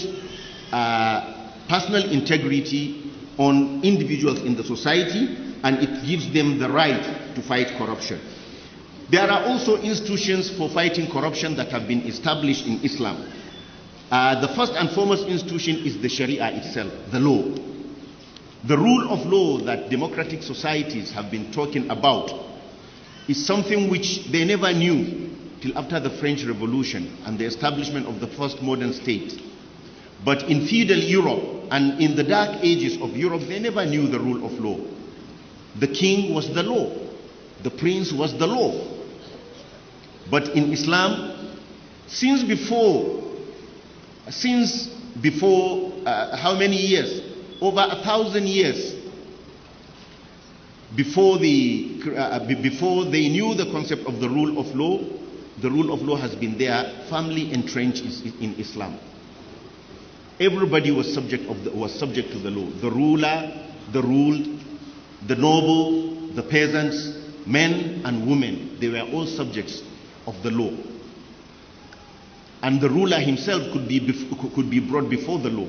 personal integrity on individuals in the society, and it gives them the right to fight corruption. There are also institutions for fighting corruption that have been established in Islam. The first and foremost institution is the Sharia itself, the law. The rule of law that democratic societies have been talking about is something which they never knew till after the French Revolution and the establishment of the first modern state. But in feudal Europe and in the dark ages of Europe, they never knew the rule of law. The king was the law. The prince was the law. But in Islam, since before how many years? Over 1,000 years before they knew the concept of the rule of law, the rule of law has been there, firmly entrenched in Islam. Everybody was subject to the law. The ruler, the ruled, the noble, the peasants, men and women, they were all subjects of the law. And the ruler himself could be brought before the law.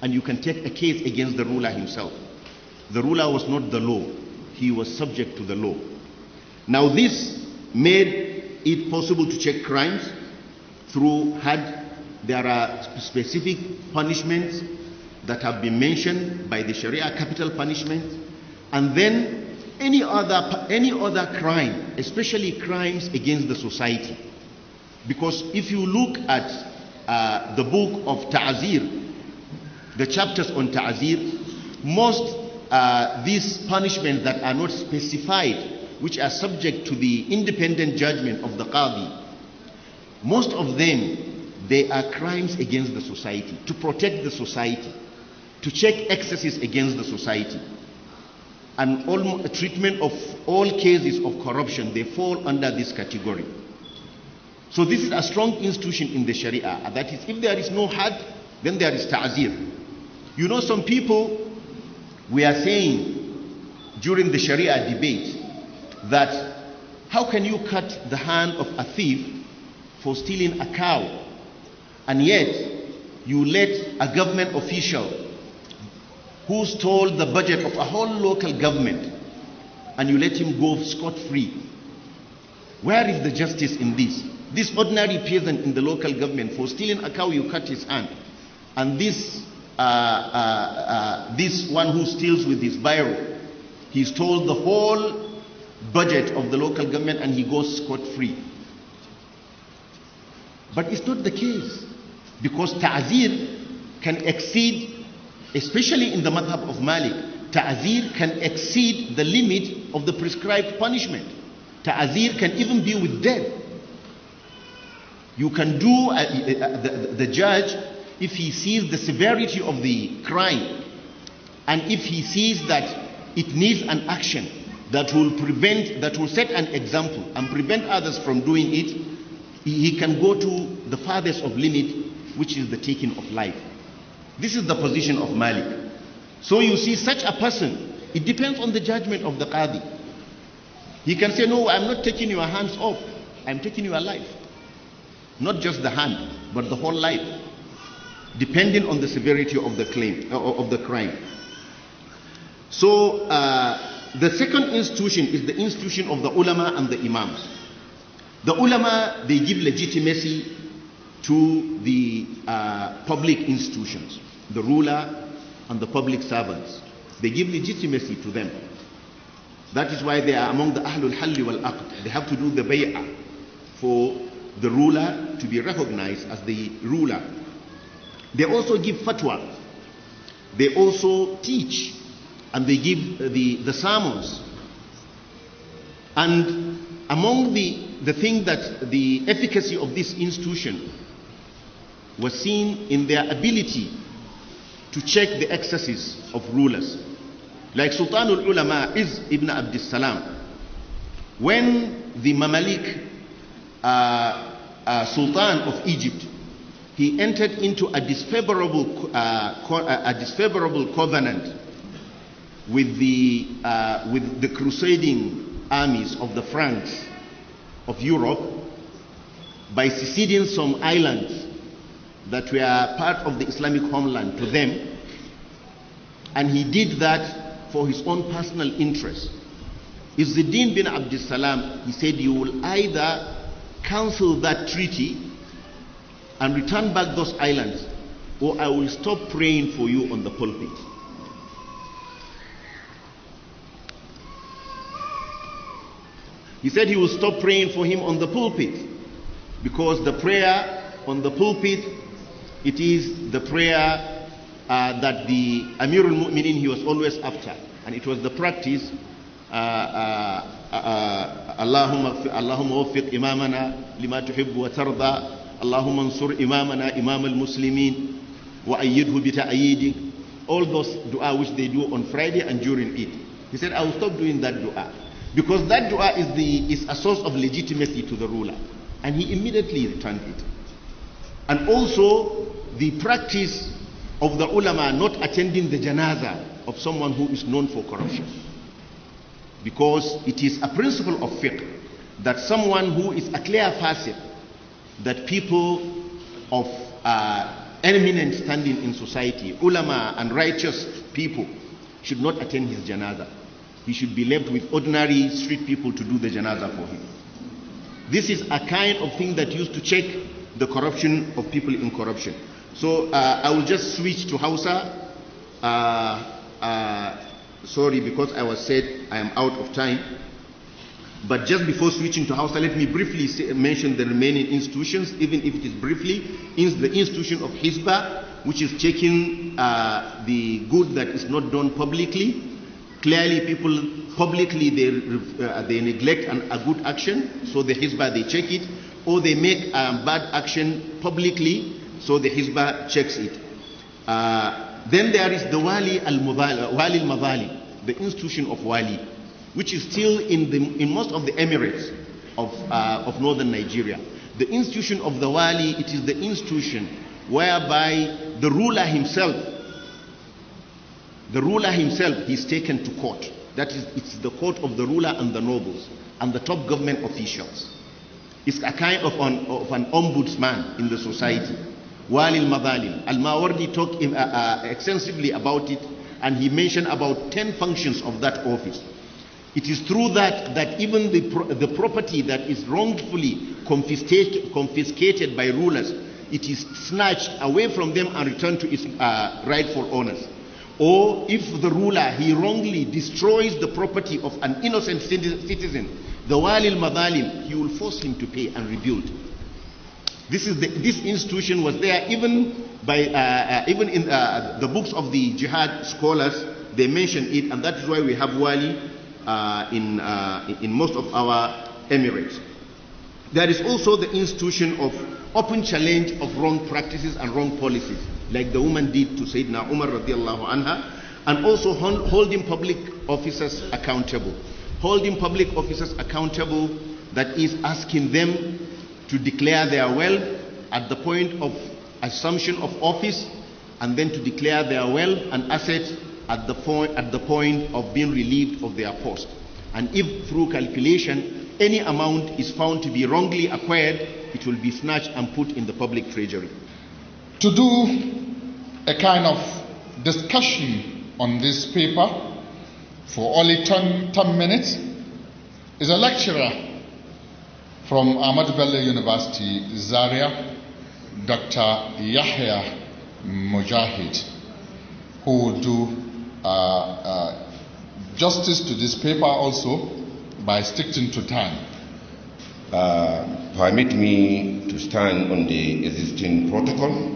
And you can take a case against the ruler himself. The ruler was not the law. He was subject to the law. Now this made it possible to check crimes through there are specific punishments that have been mentioned by the Sharia, capital punishment, and then any other crime, especially crimes against the society. Because if you look at the book of Ta'zir, the chapters on Ta'zir, most these punishments that are not specified, which are subject to the independent judgment of the Qadi, most of them, they are crimes against the society, to protect the society, to check excesses against the society. And treatment of all cases of corruption, they fall under this category. So this is a strong institution in the Sharia. That is, if there is no had, then there is ta'zir. You know, some people were saying during the Sharia debate that how can you cut the hand of a thief for stealing a cow, and yet you let a government official who stole the budget of a whole local government and you let him go scot-free? Where is the justice in this? This ordinary peasant in the local government, for stealing a cow, you cut his hand. And this one who steals with his biro, he stole the whole budget of the local government and he goes scot-free. But it's not the case, because ta'zir can exceed, especially in the madhab of Malik, ta'zir can exceed the limit of the prescribed punishment. Ta'zir can even be with death. You can do, the judge, if he sees the severity of the crime, and if he sees that it needs an action that will set an example and prevent others from doing it, he can go to the farthest of limit, which is the taking of life. This is the position of Malik. So you see, such a person, it depends on the judgment of the Qadi. He can say, no, I'm not taking your hands off, I'm taking your life. Not just the hand, but the whole life, depending on the severity of the crime. So the second institution is the institution of the ulama and the imams. The ulama, they give legitimacy to the public institutions, the ruler and the public servants. They give legitimacy to them. That is why they are among the Ahlul Halli wal Aqd. They have to do the bay'ah for the ruler to be recognized as the ruler. They also give fatwa. They also teach, and they give the sermons. And among the thing that the efficacy of this institution was seen in their ability to check the excesses of rulers. like Sultanul Ulama is Ibn Abdus Salam. When the Mamalik Sultan of Egypt, he entered into a disfavorable covenant with the crusading armies of the Franks of Europe by seceding some islands that were part of the Islamic homeland to them, and he did that for his own personal interest. Izzuddin bin Abdus Salam, he said, you will either cancel that treaty and return back those islands, or I will stop praying for you on the pulpit. He said he will stop praying for him on the pulpit, because the prayer on the pulpit, it is the prayer that the Amirul Mu'minin, he was always after, and it was the practice. Allahumma waffiq imamana lima tuhibbu wa tarda, Allahumma ansur imamana imam al-muslimin wa ayyidhu bi ta'yidik. All those dua which they do on Friday and during Eid. He said, I will stop doing that dua, because that dua is a source of legitimacy to the ruler, and he immediately returned it. And also the practice of the ulama not attending the janaza of someone who is known for corruption, because it is a principle of fiqh that someone who is a clear fasiq, that people of eminent standing in society, ulama and righteous people, should not attend his janaza. He should be left with ordinary street people to do the janaza for him. This is a kind of thing that used to check the corruption of people in corruption. So I will just switch to Hausa. Sorry, because I was said I am out of time. But just before switching to Hausa, let me briefly mention the remaining institutions, even if it is briefly. The institution of Hizbah, which is checking the good that is not done publicly. Clearly, people publicly they neglect a good action, so the Hizbah, they check it, or they make bad action publicly, so the Hizbah checks it. Then there is the Wali al-Madali, the institution of Wali, which is still in most of the emirates of northern Nigeria. The institution of the Wali, it is the institution whereby the ruler himself, is taken to court. That is, it's the court of the ruler and the nobles and the top government officials. It's a kind of an ombudsman in the society. Wali al-Madhalim. Al-Mawardi talked extensively about it, and he mentioned about 10 functions of that office. It is through that even the property that is wrongfully confiscated by rulers, it is snatched away from them and returned to its rightful owners. Or if the ruler, he wrongly destroys the property of an innocent citizen, the Wali al-Madhalim, he will force him to pay and rebuild. This institution was there even in the books of the jihad scholars. They mention it, and that is why we have Wali in most of our emirates. There is also the institution of open challenge of wrong practices and wrong policies, like the woman did to Sayyidina Umar radiallahu anha, and also holding public officers accountable. Holding public officers accountable, that is asking them to declare their wealth at the point of assumption of office, and then to declare their wealth and assets at the point of being relieved of their post. And if through calculation any amount is found to be wrongly acquired, it will be snatched and put in the public treasury. To do a kind of discussion on this paper for only 10 minutes is a lecturer from Ahmadu Bello University, Zaria, Dr. Yahya Mujahid, who will do justice to this paper also by sticking to time. Permit me to stand on the existing protocol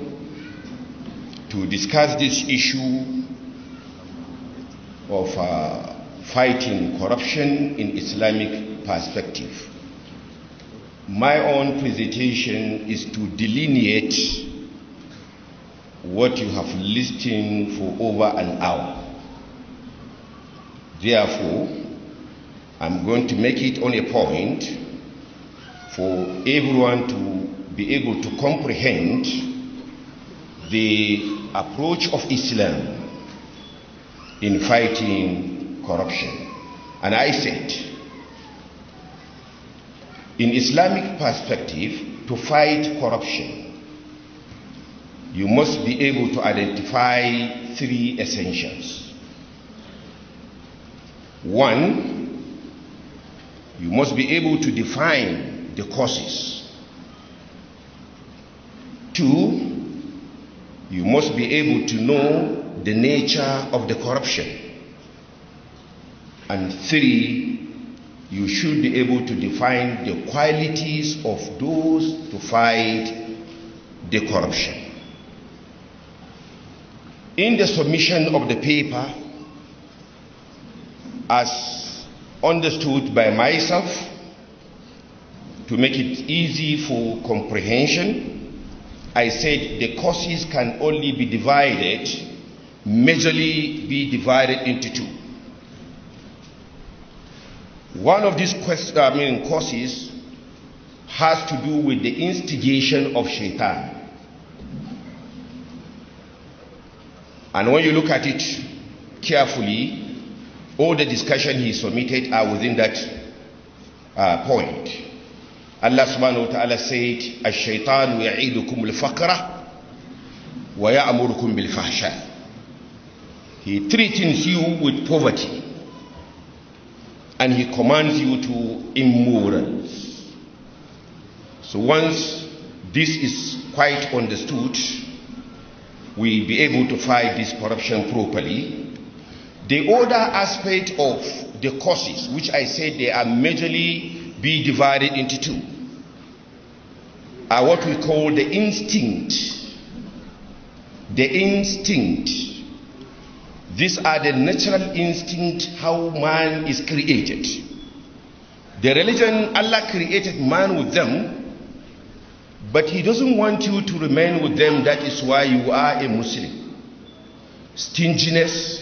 to discuss this issue of fighting corruption in Islamic perspective. My own presentation is to delineate what you have listened for over an hour. Therefore, I'm going to make it on a point for everyone to be able to comprehend the approach of Islam in fighting corruption. And I said, in Islamic perspective, to fight corruption, you must be able to identify three essentials. One, you must be able to define the causes. Two, you must be able to know the nature of the corruption. And three, you should be able to define the qualities of those to fight the corruption. In the submission of the paper, as understood by myself, to make it easy for comprehension, I said the causes can only be divided, majorly be divided into two. One of these causes has to do with the instigation of shaitan. And when you look at it carefully, all the discussion he submitted are within that point. Allah subhanahu wa ta'ala said, "Ash-shaytanu ya'idukum al-faqra wa ya'murukum bil-fahsha." He threatens you with poverty and he commands you to immorals. So once this is quite understood, we'll be able to fight this corruption properly. The other aspect of the causes, which I said they are majorly be divided into two, are what we call the instinct. The instinct. These are the natural instinct how man is created. The religion, Allah created man with them, but he doesn't want you to remain with them. That is why you are a Muslim. Stinginess,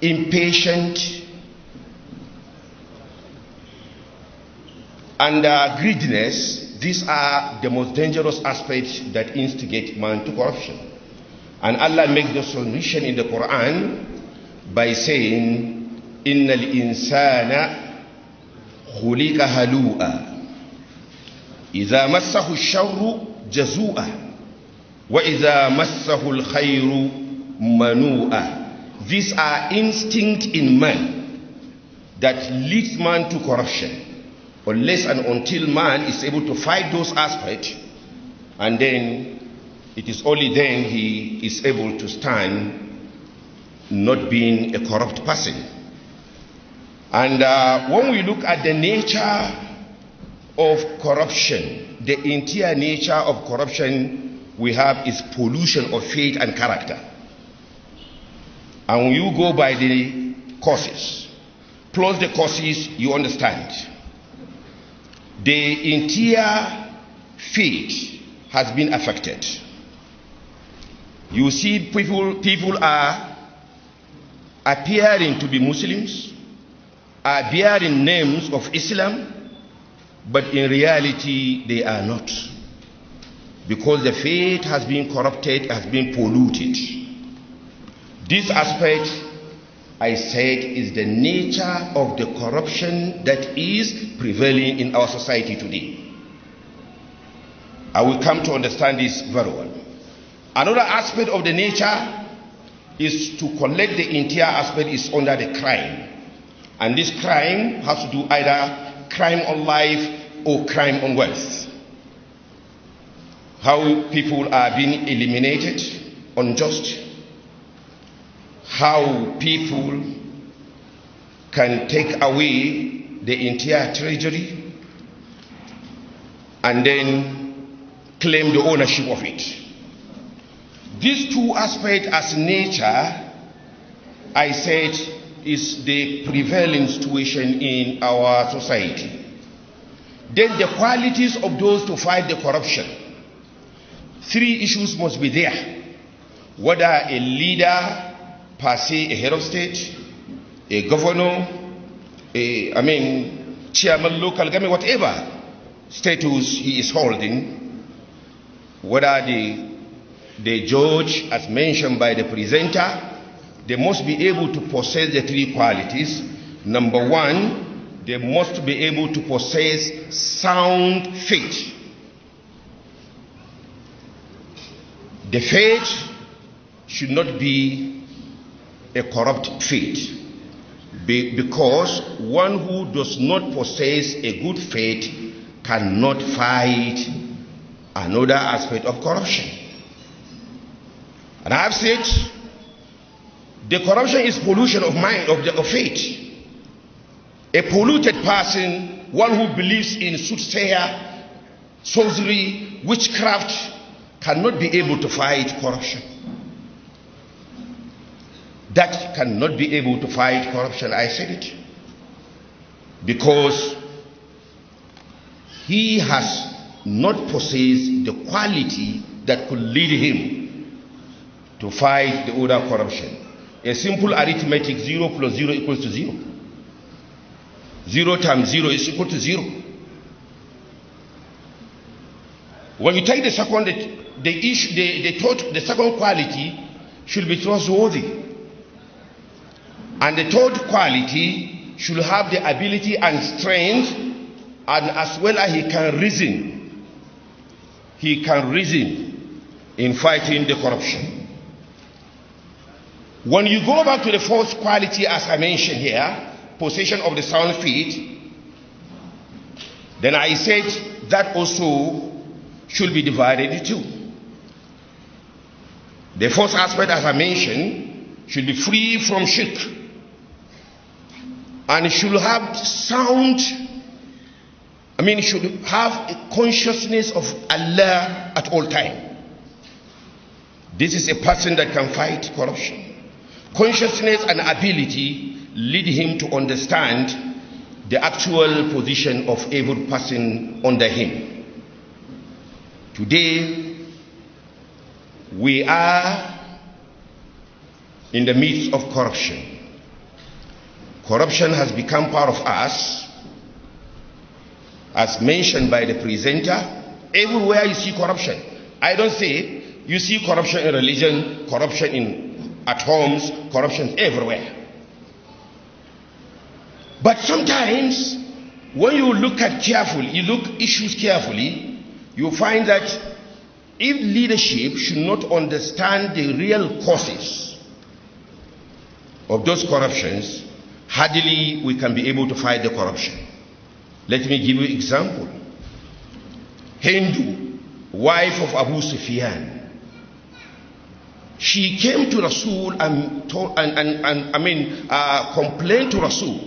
impatient, and greediness. These are the most dangerous aspects that instigate man to corruption. And Allah makes the solution in the Quran by saying, "Inna al-insana khuliqa halu'a, idha massahu ash-sharru jazu'a, wa idha massahu al-khayru manu'a." These are instincts in man that leads man to corruption, unless and until man is able to fight those aspects, and then it is only then he is able to stand not being a corrupt person. And when we look at the nature of corruption, the entire nature of corruption we have is pollution of faith and character. And when you go by the causes, plus the causes, you understand. The entire faith has been affected. You see people are appearing to be Muslims, are bearing names of Islam, but in reality they are not. Because the faith has been corrupted, has been polluted. This aspect, I said, is the nature of the corruption that is prevailing in our society today. I will come to understand this very well. Another aspect of the nature is to collect the entire aspect is under the crime. And this crime has to do either crime on life or crime on wealth. How people are being eliminated, unjust. How people can take away the entire treasury and then claim the ownership of it. These two aspects as nature, I said, is the prevailing situation in our society. Then the qualities of those to fight the corruption. Three issues must be there. Whether a leader per se a head of state, a governor, chairman, local government, whatever status he is holding, whether the judge, as mentioned by the presenter, they must be able to possess the three qualities. Number one, they must be able to possess sound faith. The faith should not be a corrupt faith, because one who does not possess a good faith cannot fight another aspect of corruption. And I have said the corruption is pollution of mind, of faith. A polluted person, one who believes in soothsayer, sorcery, witchcraft, cannot be able to fight corruption. That cannot be able to fight corruption, I said it. Because he has not possessed the quality that could lead him to fight the other corruption. A simple arithmetic, 0 plus 0 equals to 0. 0 times 0 is equal to 0. When you take the second, the second quality should be trustworthy. And the third quality should have the ability and strength, and as well as he can reason. He can reason in fighting the corruption. When you go back to the fourth quality, as I mentioned here, possession of the sound faith, then I said that also should be divided into two. The first aspect, as I mentioned, should be free from shirk, and should have sound, should have a consciousness of Allah at all time. This is a person that can fight corruption. Consciousness and ability lead him to understand the actual position of every person under him. Today, we are in the midst of corruption. Corruption has become part of us, as mentioned by the presenter. Everywhere you see corruption. I don't say you see corruption in religion, corruption at homes, corruption everywhere. But sometimes, when you look at issues carefully, you find that if leadership should not understand the real causes of those corruptions, hardly we can be able to fight the corruption. Let me give you an example. Hindu, wife of Abu Sufyan, she came to Rasul and complained to Rasul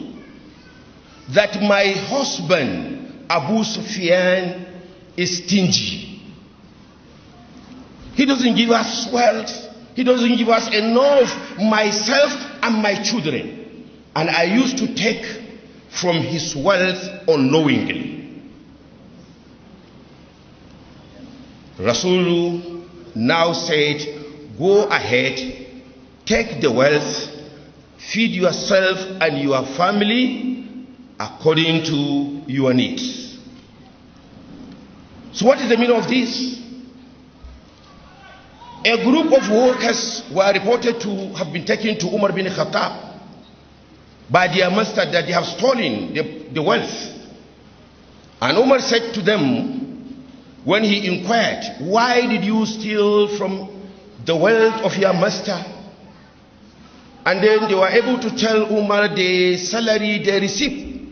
that my husband Abu Sufyan is stingy. He doesn't give us wealth. He doesn't give us enough, myself and my children. And I used to take from his wealth unknowingly. Rasul now said, go ahead, take the wealth, feed yourself and your family according to your needs. So what is the meaning of this? A group of workers were reported to have been taken to Umar bin Khattab by their master that they have stolen the wealth. And Umar said to them, when he inquired, why did you steal from the wealth of your master? And then they were able to tell Umar the salary they received,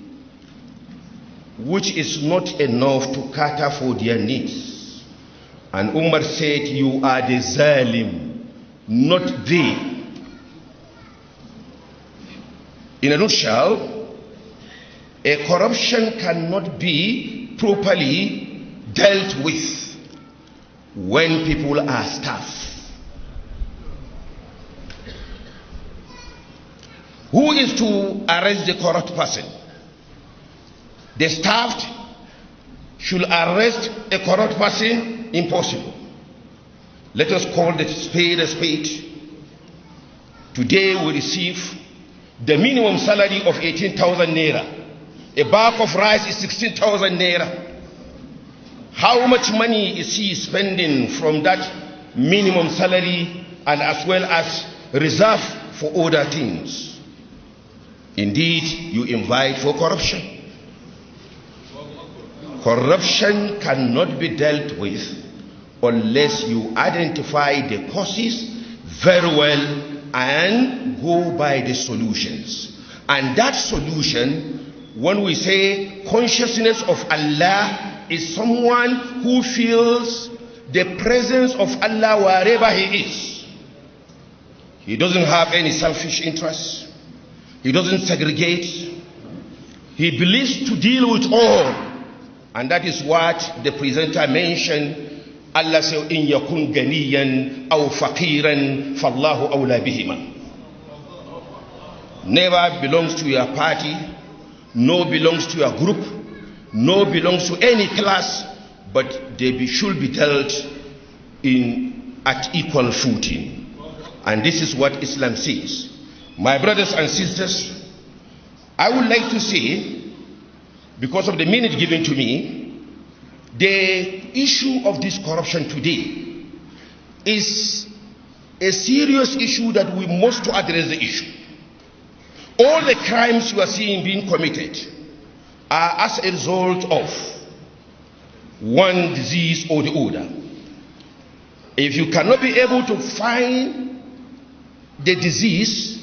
which is not enough to cater for their needs. And Umar said, you are the zalim, not they. In a nutshell, a corruption cannot be properly dealt with when people are staff. Who is to arrest the corrupt person? The staff should arrest a corrupt person? Impossible. Let us call the spade a spade. Today we receive the minimum salary of 18,000 naira. A bag of rice is 16,000 naira. How much money is he spending from that minimum salary and as well as reserve for other things? Indeed, you invite for corruption. Corruption cannot be dealt with unless you identify the causes very well and go by the solutions. And that solution, when we say consciousness of Allah, is someone who feels the presence of Allah wherever he is. He doesn't have any selfish interests. He doesn't segregate. He believes to deal with all. And that is what the presenter mentioned. Allah said, in yakun ganiyan aw faqiran fallahu awla bihima. Never belongs to your party, no belongs to your group, no belongs to any class, but they should be dealt in at equal footing. And this is what Islam says. My brothers and sisters, I would like to say, because of the minute given to me, the issue of this corruption today is a serious issue that we must address the issue. All the crimes you are seeing being committed are as a result of one disease or the other. If you cannot be able to find the disease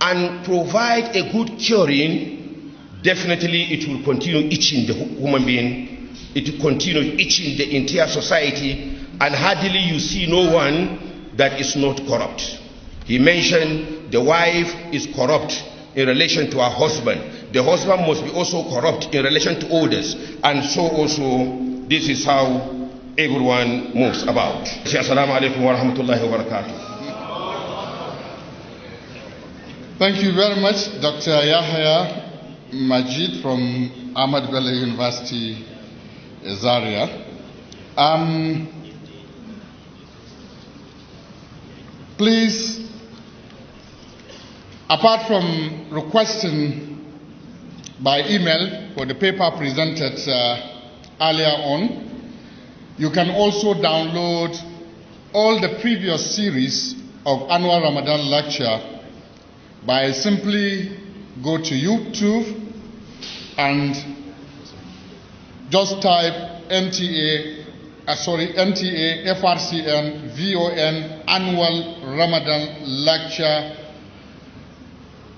and provide a good curing, definitely it will continue itching the human being. It will continue itching the entire society, and hardly you see no one that is not corrupt. He mentioned the wife is corrupt in relation to her husband. The husband must be also corrupt in relation to others. And so also, this is how everyone moves about. Assalamu alaikum wa rahmatullahi wa barakatuh. Thank you very much, Dr. Yahya Majid from Ahmad Bello University, Zaria. Please, apart from requesting by email for the paper presented earlier on, you can also download all the previous series of annual Ramadan lecture by simply go to YouTube and just type NTA FRCN VON annual Ramadan lecture.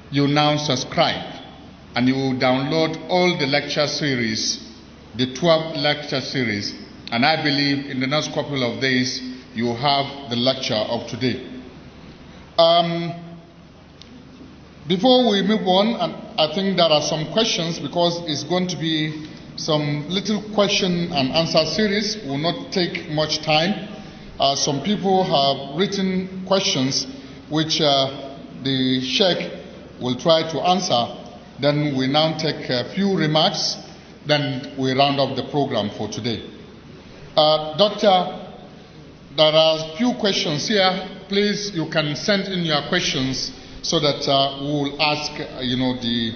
You now subscribe and you will download all the lecture series, the 12 lecture series, and I believe in the next couple of days you will have the lecture of today. Before we move on, and I think there are some questions because it's going to be some little question and answer series. Will not take much time. Some people have written questions which the Sheikh will try to answer. Then we now take a few remarks. Then we round up the program for today. Doctor, there are a few questions here. Please, you can send in your questions so that we will ask, the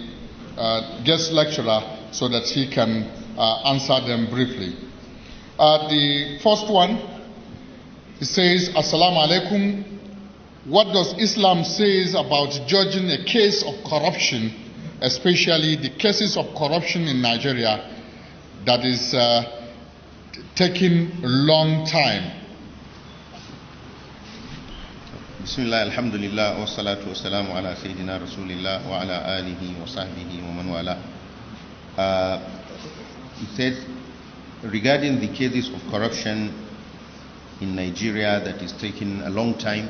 guest lecturer so that he can answer them briefly. The first one, it says, Assalamu alaikum. What does Islam say about judging a case of corruption, especially the cases of corruption in Nigeria that is taking a long time? Bismillah, alhamdulillah, wa salatu wa salamu ala Sayyidina Rasulillah wa ala alihi wa sahbihi wa man wala. He said, regarding the cases of corruption in Nigeria that is taking a long time,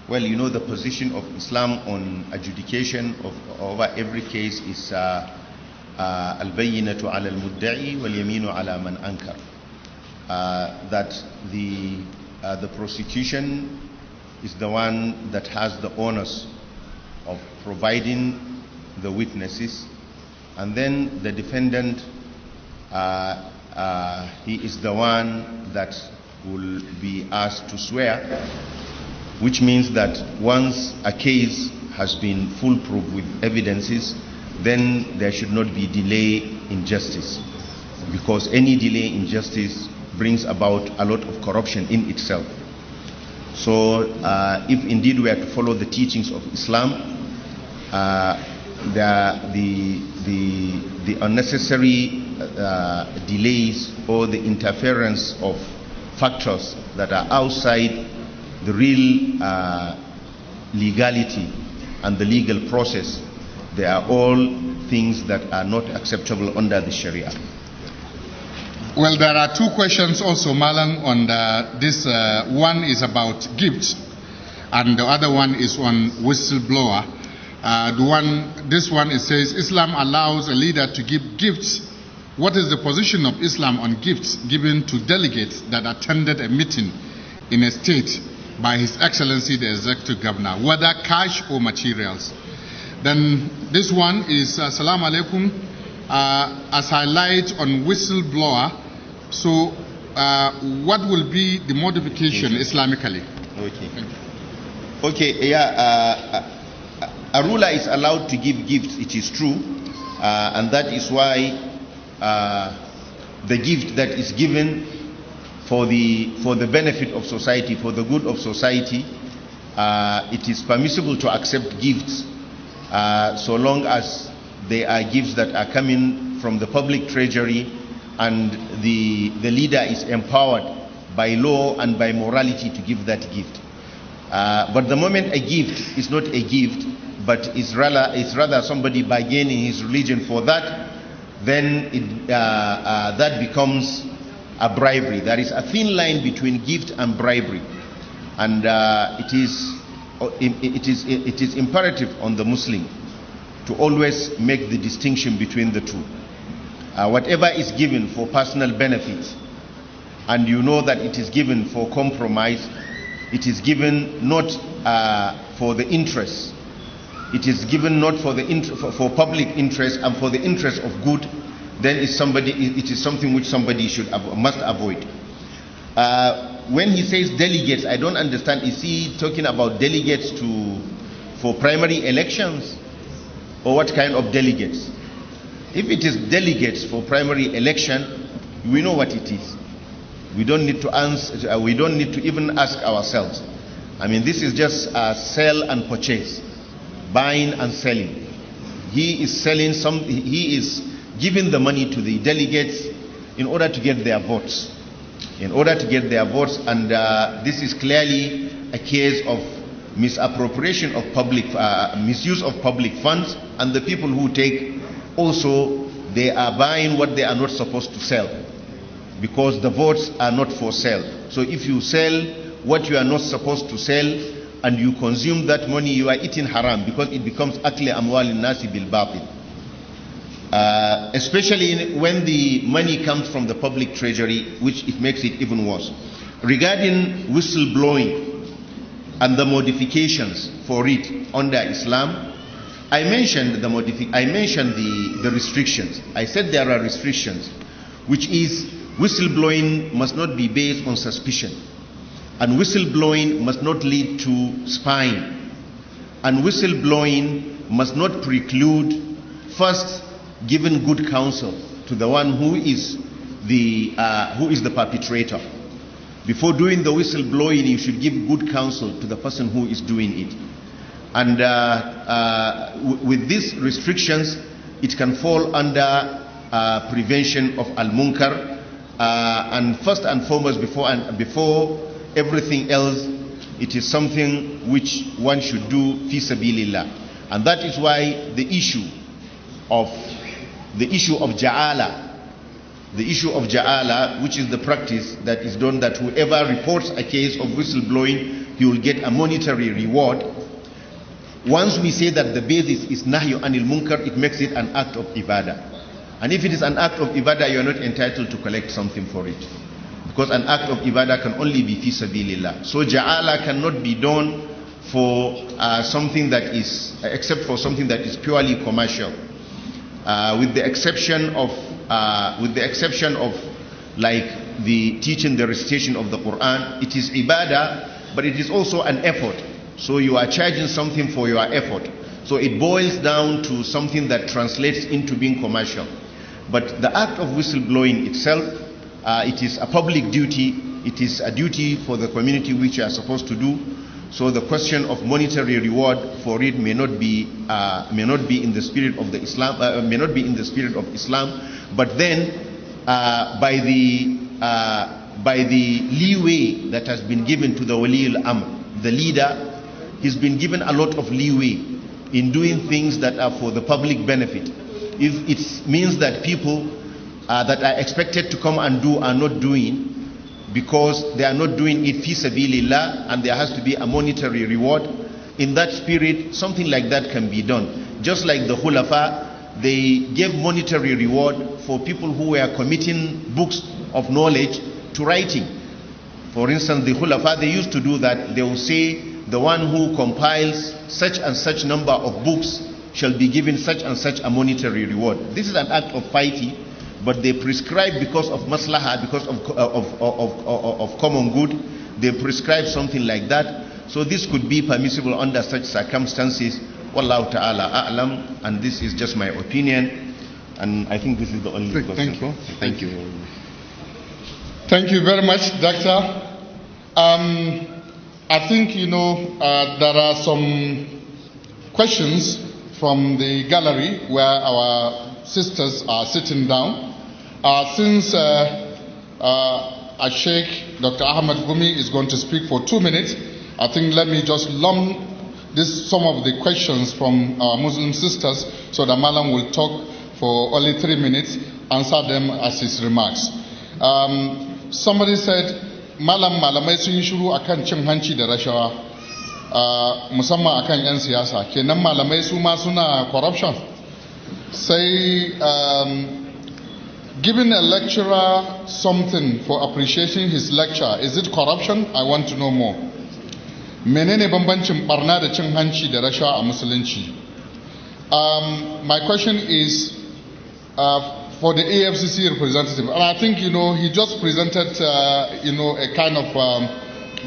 well, you know the position of Islam on adjudication of over every case is al-bayyinatu ala al-mudda'i wal-yaminu ala man ankar. That the prosecution is the one that has the onus of providing the witnesses, and then the defendant, he is the one that will be asked to swear. which means that once a case has been foolproof with evidences, then there should not be delay in justice, because any delay in justice brings about a lot of corruption in itself. So if indeed we are to follow the teachings of Islam, the unnecessary delays or the interference of factors that are outside the real legality and the legal process, they are all things that are not acceptable under the Sharia. Well, there are two questions also, Malan, on this. One is about gifts, and the other one is on whistleblower. This one, it says, Islam allows a leader to give gifts. What is the position of Islam on gifts given to delegates that attended a meeting in a state by His Excellency the Executive Governor, whether cash or materials? Then this one is, Assalamu alaikum, as highlight on whistleblower. So what will be the modification Islamically? Okay, yeah, a ruler is allowed to give gifts, it is true, and that is why the gift that is given for the benefit of society, for the good of society, it is permissible to accept gifts so long as they are gifts that are coming from the public treasury and the leader is empowered by law and by morality to give that gift. But the moment a gift is not a gift, but is rather somebody bargaining his religion for that, then that becomes a bribery. There is a thin line between gift and bribery, and it is imperative on the Muslim to always make the distinction between the two. Whatever is given for personal benefit, and you know that it is given for compromise, it is given not for the interest. It is given not for for public interest and for the interest of good. Then it is something which somebody must avoid. When he says delegates, I don't understand. Is he talking about delegates for primary elections, or what kind of delegates? If it is delegates for primary election, we know what it is. We don't need to answer. We don't need to even ask ourselves. I mean, this is just sell and purchase, buying and selling. He is selling some. He is giving the money to the delegates in order to get their votes. In order to get their votes, and this is clearly a case of misappropriation of misuse of public funds, and the people who take also, they are buying what they are not supposed to sell, because the votes are not for sale. So if you sell what you are not supposed to sell and you consume that money, you are eating haram, because it becomes akli amwal nasi bil batil. Especially when the money comes from the public treasury, which it makes it even worse. Regarding whistleblowing and the modifications for it under Islam, I mentioned the restrictions. I said there are restrictions, which is whistleblowing must not be based on suspicion, and whistleblowing must not lead to spying, and whistleblowing must not preclude first giving good counsel to the one who is the perpetrator. Before doing the whistleblowing, you should give good counsel to the person who is doing it. And with these restrictions, it can fall under prevention of al-munkar, and first and foremost, before everything else, it is something which one should do fi sabilillah. And that is why the issue of ja'ala, which is the practice that is done, that whoever reports a case of whistleblowing, he will get a monetary reward. Once we say that the basis is nahyu anil munkar, it makes it an act of ibadah. And if it is an act of ibadah, you are not entitled to collect something for it, because an act of ibadah can only be fi sabilillah. So ja'ala cannot be done for something that is, except for something that is purely commercial, with the exception of like the teaching, the recitation of the Quran. It is ibadah, but it is also an effort. So you are charging something for your effort. So it boils down to something that translates into being commercial. But the act of whistleblowing itself, it is a public duty. It is a duty for the community which you are supposed to do. So the question of monetary reward for it may not be in the spirit of the Islam, But then, by the leeway that has been given to the Wali al-Amr, the leader, he's been given a lot of leeway in doing things that are for the public benefit. If it means that people that are expected to come and do are not doing, because they are not doing it fi sabilillah, and there has to be a monetary reward, in that spirit, something like that can be done. Just like the Khulafa, they gave monetary reward for people who were committing books of knowledge to writing. For instance, the Khulafa, they used to do that. They will say, the one who compiles such and such number of books shall be given such and such a monetary reward. This is an act of piety, but they prescribe because of maslahah, because of common good, they prescribe something like that. So this could be permissible under such circumstances. Wallahu ta'ala a'lam, and this is just my opinion, and I think this is the only question. Thank you. Thank you. Thank you very much, Doctor. I think, there are some questions from the gallery where our sisters are sitting down. Since Sheikh Dr. Ahmad Gumi is going to speak for 2 minutes, I think let me just lump some of the questions from our Muslim sisters so that Malam will talk for only 3 minutes, answer them as his remarks. Somebody said, malamai sun yi shiru akan cin hanci da rashawa, musamman akan 'yan siyasa, kenan malamai su ma suna corruption. Say, giving a lecturer something for appreciating his lecture, is it corruption? I want to know more. Menene bambancin barna da cin hanci da rashawa a musulunci? My question is for the AFCC representative, and I think he just presented a kind of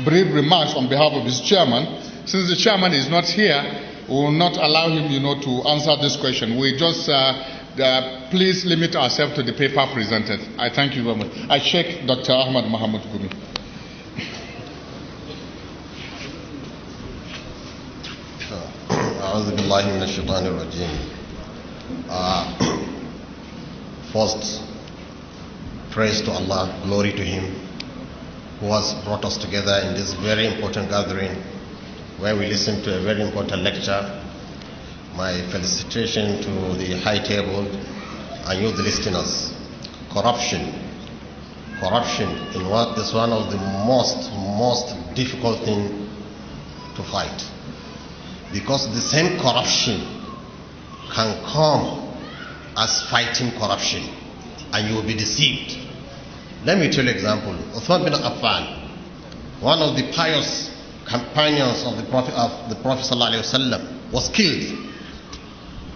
brief remarks on behalf of his chairman. Since the chairman is not here, we will not allow him to answer this question. We just please limit ourselves to the paper presented. I thank you very much. I Sheikh Dr. Ahmad Muhammad Gumi. أعوذ بالله من الشيطان الرجيم. First, praise to Allah, glory to Him, who has brought us together in this very important gathering where we listen to a very important lecture. My felicitation to the high table and you, the listeners. Corruption in what is one of the most difficult thing to fight, because the same corruption can come as fighting corruption and you will be deceived. Let me tell you an example. Uthman bin Affan, one of the pious companions of the Prophet ﷺ, was killed.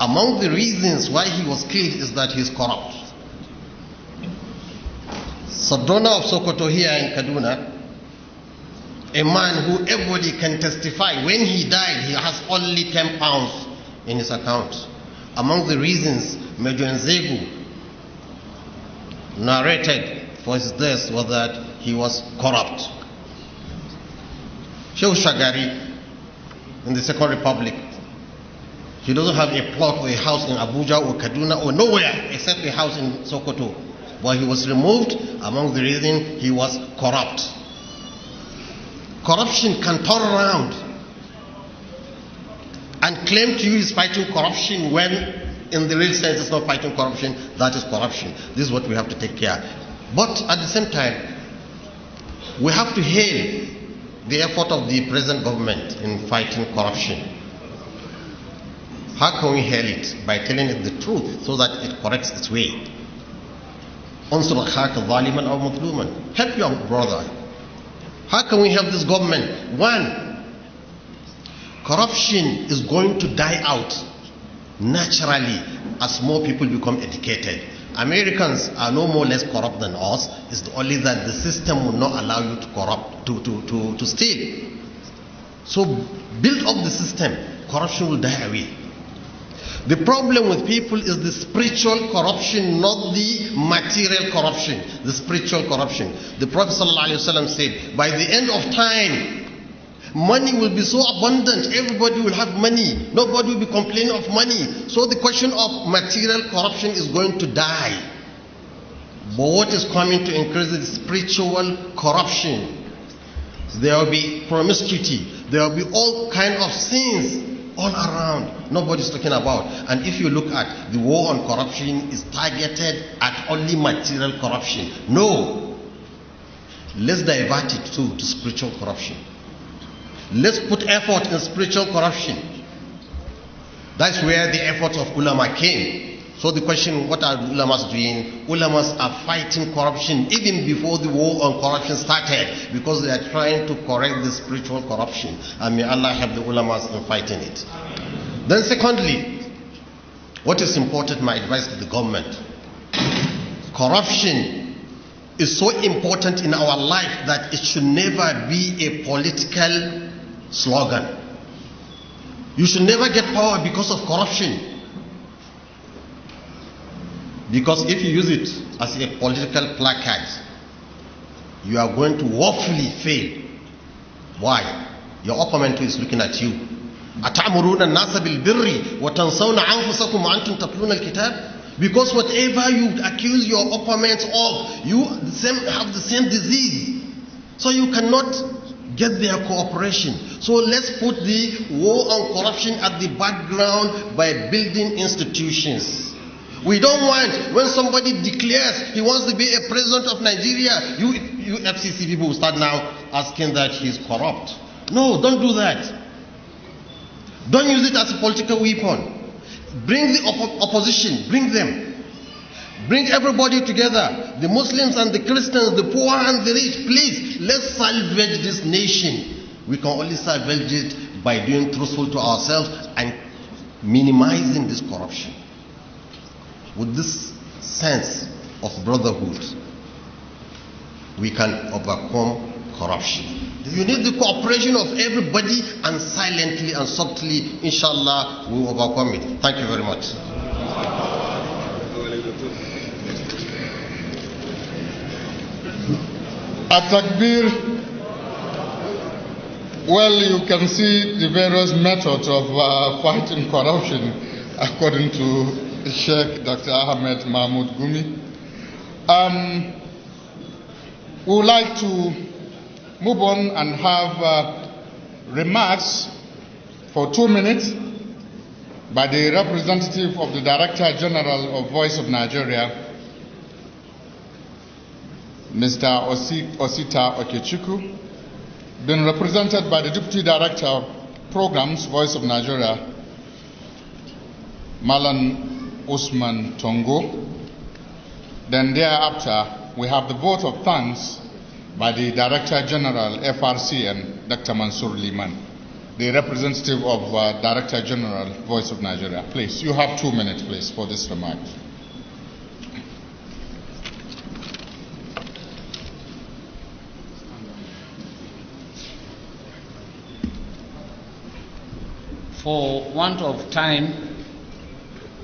Among the reasons why he was killed is that he is corrupt. Sadona of Sokoto here in Kaduna, a man who everybody can testify, when he died he has only 10 pounds in his account. Among the reasons Major Nzegu narrated for his death was that he was corrupt. Sheikh Shagari in the Second Republic, he doesn't have a plot or a house in Abuja or Kaduna or nowhere except a house in Sokoto, but he was removed. Among the reasons, he was corrupt. Corruption can turn around and claim to you is fighting corruption when in the real sense it's not fighting corruption. That is corruption. This is what we have to take care. But at the same time, we have to hail the effort of the present government in fighting corruption. How can we hail it? By telling it the truth so that it corrects its way. Unsur akhaka zaliman aw mazluman. Help your brother. How can we help this government? One, corruption is going to die out naturally as more people become educated. Americans are no more less corrupt than us. It's only that the system will not allow you to corrupt, to steal. So build up the system, corruption will die away. The problem with people is the spiritual corruption, not the material corruption, the spiritual corruption. The Prophet ﷺ said, by the end of time, money will be so abundant, everybody will have money, nobody will be complaining of money. So the question of material corruption is going to die. But what is coming to increase is spiritual corruption. There will be promiscuity, there will be all kinds of sins all around, nobody's talking about. And if you look at the war on corruption, is targeted at only material corruption. No, let's divert it to spiritual corruption. Let's put effort in spiritual corruption. That's where the efforts of ulama came. So the question, what are the ulamas doing? Ulamas are fighting corruption even before the war on corruption started, because they are trying to correct the spiritual corruption. And may Allah help the ulamas in fighting it. Then secondly, what is important, my advice to the government, corruption is so important in our life that it should never be a political slogan. You should never get power because of corruption. Because if you use it as a political placard, you are going to woefully fail. Why? Your opponent is looking at you. أَتَعْمُرُونَ النَّاسَ بِالْبِرِّ وَتَنْسَوْنَ أَنفُسَكُمْ وَأَنْتُمْ تَتْلُونَ الْكِتَابَ. Because whatever you accuse your opponents of, you have the same disease. So you cannot get their cooperation. So let's put the war on corruption at the background by building institutions. We don't want, when somebody declares he wants to be a president of Nigeria, you FCC people will start now asking that he's corrupt. No, don't do that. Don't use it as a political weapon. Bring the opposition, bring them. Bring everybody together, the Muslims and the Christians, the poor and the rich. Please, let's salvage this nation. We can only salvage it by being truthful to ourselves and minimizing this corruption. With this sense of brotherhood, we can overcome corruption. You need the cooperation of everybody, and silently and subtly, inshallah, we will overcome it. Thank you very much. At-Takbir, well, you can see the various methods of fighting corruption according to Sheikh Dr. Ahmed Mahmoud Gumi. We would like to move on and have remarks for 2 minutes by the representative of the Director General of Voice of Nigeria, Mr. Osita Okechukwu, being represented by the Deputy Director of Programs, Voice of Nigeria, Malan Usman Tongo. Then thereafter, we have the vote of thanks by the Director General FRCN, Dr. Mansour Liman, the representative of Director General, Voice of Nigeria. Please, you have 2 minutes, please, for this remark. For want of time,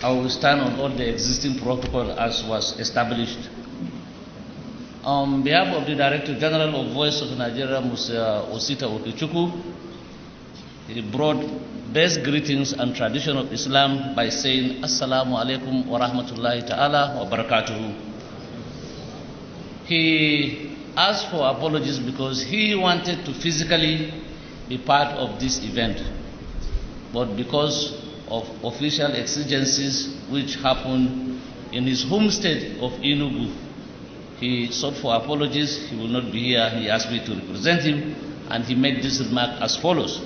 I will stand on all the existing protocol as was established. On behalf of the Director General of Voice of Nigeria, Mr. Osita Okechukwu, he brought best greetings and tradition of Islam by saying, Assalamu alaikum wa rahmatullahi ta'ala wa barakatuhu. He asked for apologies because he wanted to physically be part of this event, but because of official exigencies which happened in his home state of Enugu, he sought for apologies. He will not be here. He asked me to represent him, and he made this remark as follows.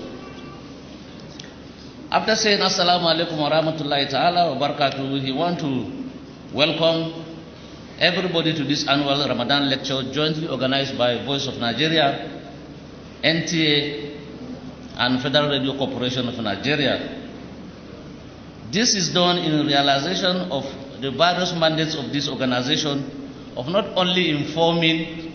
After saying Assalamu alaikum wa rahmatullahi ta'ala wa barakatuhu, he wants to welcome everybody to this annual Ramadan lecture jointly organized by Voice of Nigeria, NTA, and Federal Radio Corporation of Nigeria. This is done in realization of the various mandates of this organization of not only informing,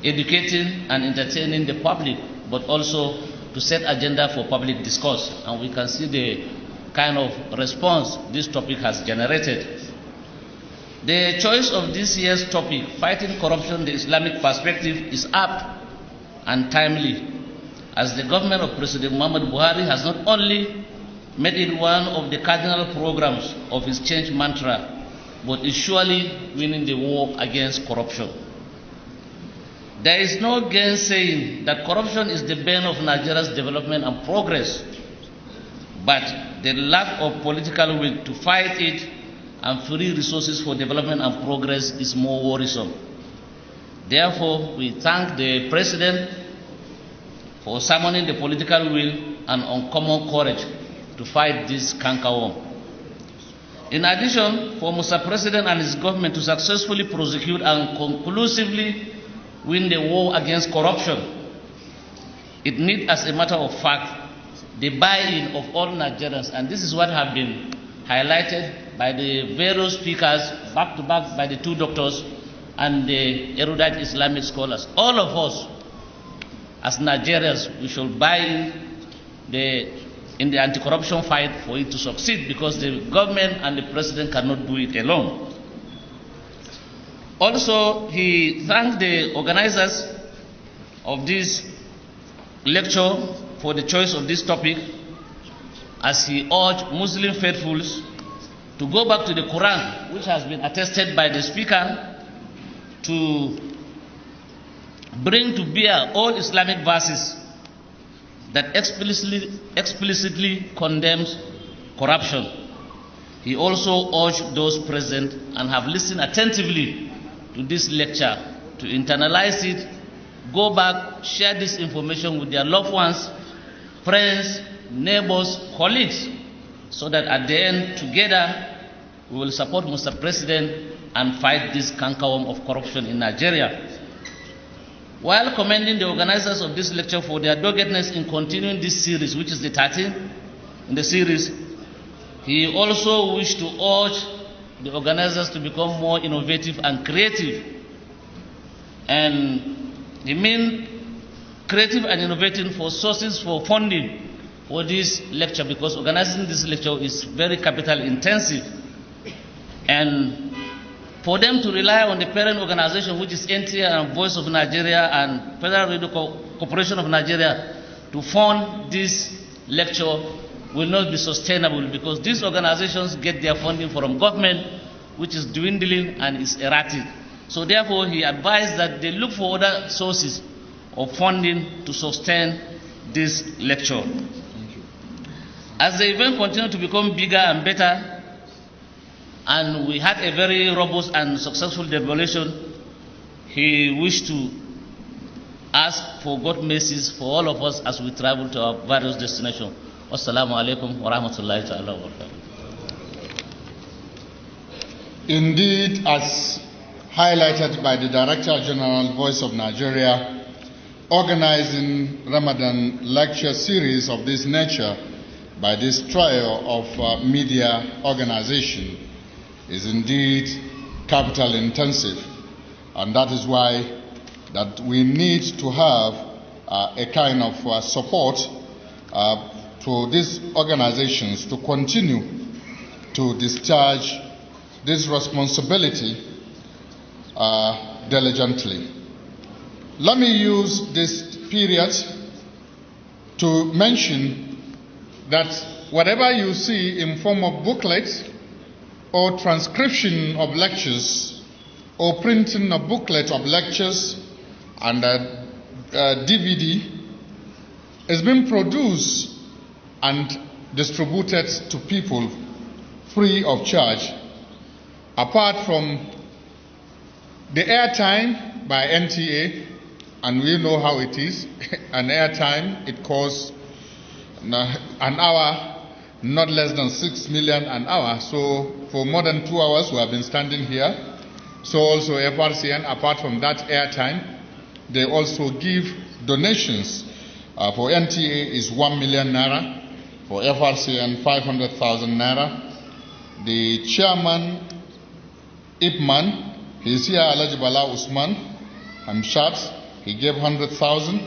educating and entertaining the public, but also to set agenda for public discourse. And we can see the kind of response this topic has generated. The choice of this year's topic, Fighting Corruption, the Islamic Perspective, is apt and timely, as the government of President Muhammad Buhari has not only made it one of the cardinal programs of his change mantra, but is surely winning the war against corruption. There is no gainsaying that corruption is the bane of Nigeria's development and progress, but the lack of political will to fight it and free resources for development and progress is more worrisome. Therefore, we thank the President for summoning the political will and uncommon courage to fight this cankerworm. In addition, for Mr. President and his government to successfully prosecute and conclusively win the war against corruption, it needs, as a matter of fact, the buy-in of all Nigerians, and this is what has been highlighted by the various speakers, back to back by the two doctors and the erudite Islamic scholars. All of us, as Nigerians, we should buy in the anti-corruption fight for it to succeed, because the government and the president cannot do it alone. Also, he thanked the organizers of this lecture for the choice of this topic, as he urged Muslim faithfuls to go back to the Quran, which has been attested by the speaker, to bring to bear all Islamic verses that explicitly condemns corruption. He also urged those present and have listened attentively to this lecture to internalize it, go back, share this information with their loved ones, friends, neighbors, colleagues, so that at the end, together, we will support Mr. President and fight this cankerworm of corruption in Nigeria. While commending the organizers of this lecture for their doggedness in continuing this series, which is the 13th in the series, he also wished to urge the organizers to become more innovative and creative. And he means creative and innovative for sources for funding for this lecture, because organizing this lecture is very capital intensive. And for them to rely on the parent organization, which is NTA and Voice of Nigeria and Federal Radio Corporation of Nigeria, to fund this lecture will not be sustainable, because these organizations get their funding from government, which is dwindling and is erratic. So therefore, he advised that they look for other sources of funding to sustain this lecture. As the event continued to become bigger and better, and we had a very robust and successful devolution, he wished to ask for God's mercies for all of us as we travel to our various destinations. Wassalamu alaikum wa rahmatullahi ta'ala wa barakatuh. Indeed, as highlighted by the Director General, Voice of Nigeria, organizing Ramadan lecture series of this nature by this trio of media organization is indeed capital intensive, and that is why that we need to have a kind of support to these organizations to continue to discharge this responsibility diligently. Let me use this period to mention that whatever you see in form of booklets or transcription of lectures or printing a booklet of lectures and a DVD is being produced and distributed to people free of charge, apart from the airtime by NTA, and we know how it is. An airtime, it costs an hour, not less than 6 million an hour. So for more than 2 hours we have been standing here. So also FRCN, apart from that airtime, they also give donations. For NTA is 1 million naira, for FRCN 500,000 naira. The chairman, Ipman, he's here, Alhaji Bala Usman, Hamshat, he gave 100,000.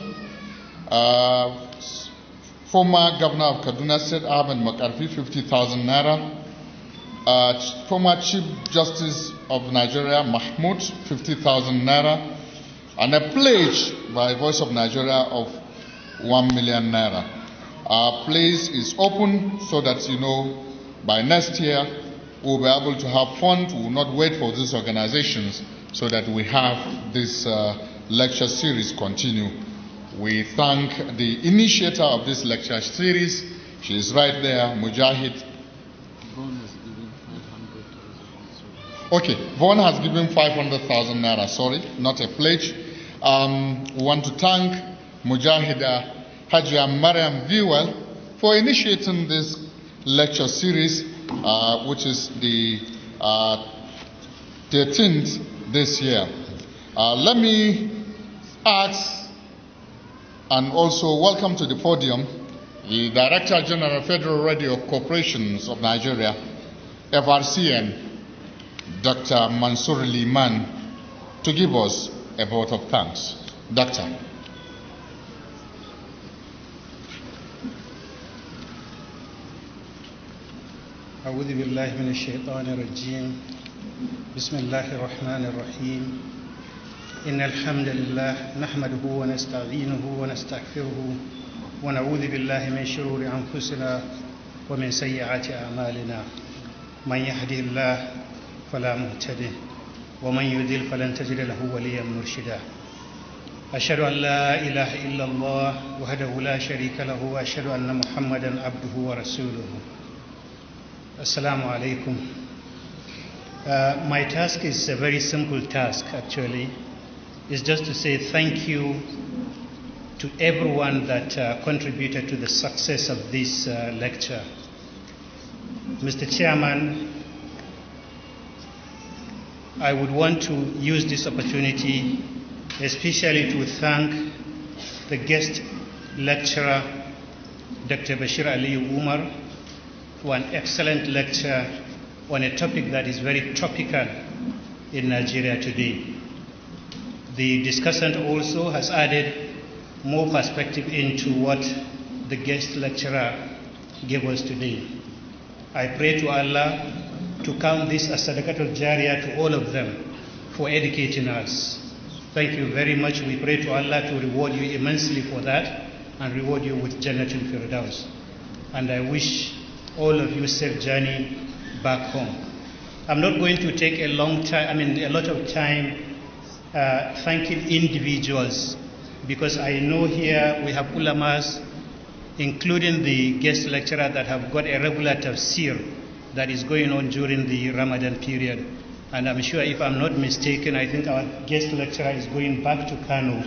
Former Governor of Kaduna State, Ahmed Makarfi, 50,000 naira. Former Chief Justice of Nigeria, Mahmoud, 50,000 naira. And a pledge by Voice of Nigeria of 1 million naira. Our place is open so that, you know, by next year, we'll be able to have funds. We will not wait for these organizations so that we have this lecture series continue. We thank the initiator of this lecture series. She is right there, Mujahid. Okay, Vaughan has given 500,000 naira, sorry, not a pledge. We want to thank Mujahida Hajia Mariam Viewell for initiating this lecture series, which is the 13th this year. Let me ask and also welcome to the podium the Director General Federal Radio Corporations of Nigeria, FRCN, Dr. Mansour Liman, to give us a vote of thanks. Doctor. أعوذ بالله من الشيطان الرجيم بسم الله الرحمن الرحيم إن الحمد لله نحمده ونستعينه ونستغفره ونعوذ بالله من شرور أنفسنا ومن سيئات أعمالنا من يهده الله فلا مهتدي ومن يضلل فلن تجد له وليا مرشدا أشهد أن لا إله إلا الله وحده لا شريك له وأشهد أن محمدا عبده ورسوله. Assalamu alaikum. My task is a very simple task actually. It's just to say thank you to everyone that contributed to the success of this lecture. Mr. Chairman, I would want to use this opportunity especially to thank the guest lecturer, Dr. Bashir Ali Umar, for an excellent lecture on a topic that is very topical in Nigeria today. The discussant also has added more perspective into what the guest lecturer gave us today. I pray to Allah to count this as sadaqatul jariyah to all of them for educating us. Thank you very much. We pray to Allah to reward you immensely for that and reward you with Jannatul Firdaus. And I wish all of you safe journey back home. I'm not going to take a lot of time thanking individuals, because I know here we have ulamas, including the guest lecturer, that have got a regular tafsir that is going on during the Ramadan period. And I'm sure, if I'm not mistaken, I think our guest lecturer is going back to Kano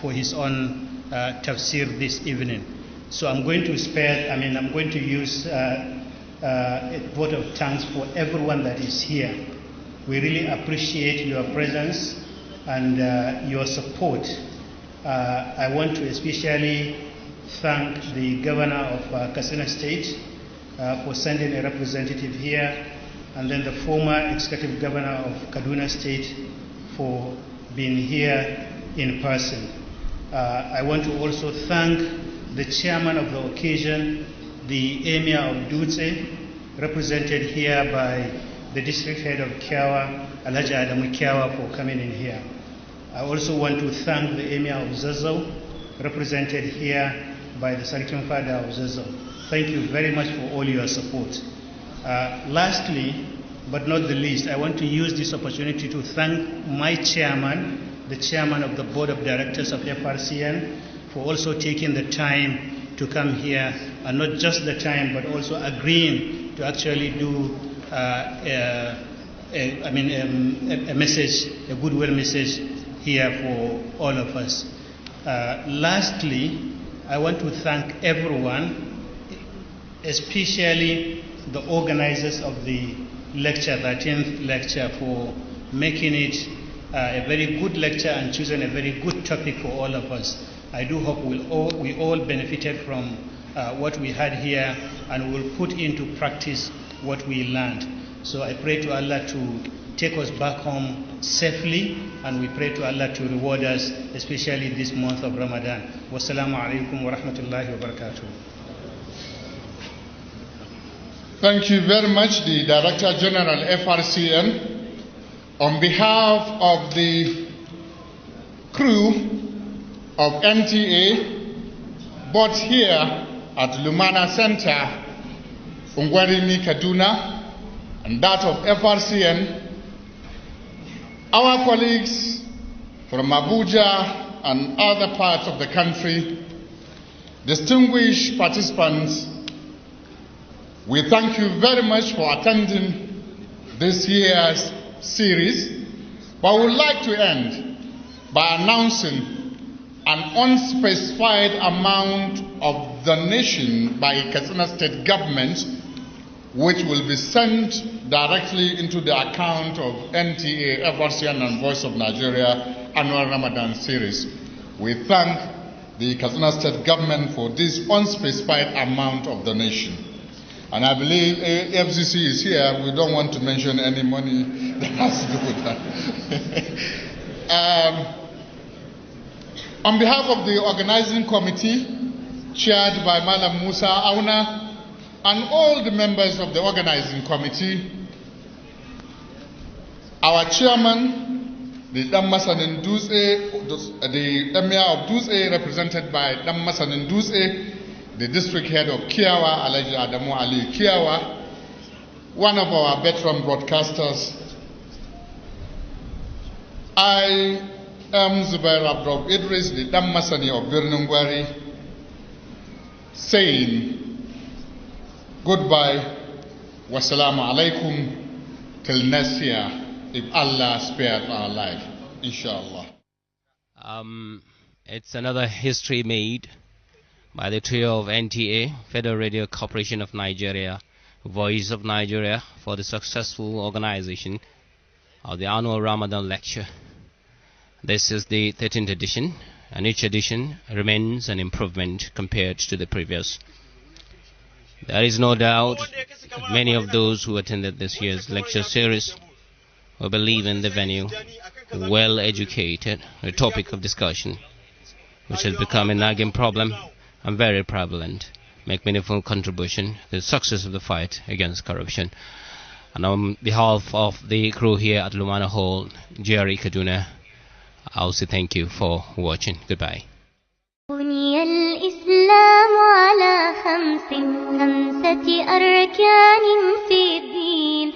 for his own tafsir this evening. So I'm going to I'm going to use a vote of thanks for everyone that is here. We really appreciate your presence and your support. I want to especially thank the governor of Katsina State for sending a representative here, and then the former executive governor of Kaduna State for being here in person. I want to also thank the chairman of the occasion, the Emir of Dutse, represented here by the district head of Kiawa, Alhaji Adamu Kiawa, for coming in here. I also want to thank the Emir of Zazzau, represented here by the Sultan Father of Zazzau. Thank you very much for all your support. Lastly, but not the least, I want to use this opportunity to thank my chairman, the chairman of the board of directors of FRCN, for also taking the time to come here, and not just the time, but also agreeing to actually do a message, a goodwill message here for all of us. Lastly, I want to thank everyone, especially the organizers of the lecture, 13th lecture, for making it a very good lecture and choosing a very good topic for all of us. I do hope we all benefited from what we had here, and will put into practice what we learned. So I pray to Allah to take us back home safely, and we pray to Allah to reward us, especially this month of Ramadan. Wassalamu alaikum wa rahmatullahi wa barakatuh. Thank you very much, the Director General FRCN. On behalf of the crew of NTA, both here at Lumana Center, Ungwarini, Kaduna, and that of FRCN, our colleagues from Abuja and other parts of the country, distinguished participants, we thank you very much for attending this year's series, but we would like to end by announcing an unspecified amount of donation by Katsina State government, which will be sent directly into the account of NTA FRCN and Voice of Nigeria annual Ramadan series. We thank the Katsina State government for this unspecified amount of donation. And I believe FCC is here. We don't want to mention any money that has to do with that. On behalf of the organizing committee, chaired by Malam Musa Auna, and all the members of the organizing committee, our chairman, the Dammasan Nduse, the Emir of Duse, represented by Dammasan Nduse, the district head of Kiawa, Alaji Adamu Ali Kiawa, one of our veteran broadcasters. I am Zubair Abdul Idris, the Dammasani of Birnungwari, saying goodbye, wassalamu alaikum, till next year, if Allah spares our life, inshallah. It's another history made by the trio of NTA, Federal Radio Corporation of Nigeria, Voice of Nigeria, for the successful organization of the annual Ramadan lecture. This is the 13th edition, and each edition remains an improvement compared to the previous. There is no doubt that many of those who attended this year's lecture series will believe in the venue, well educated, a topic of discussion, which has become a nagging problem and very prevalent, make meaningful contribution to the success of the fight against corruption. And on behalf of the crew here at Lumana Hall, GRE Kaduna, I'll say thank you for watching. Goodbye. بني الإسلام على خمسة أركان في الدين.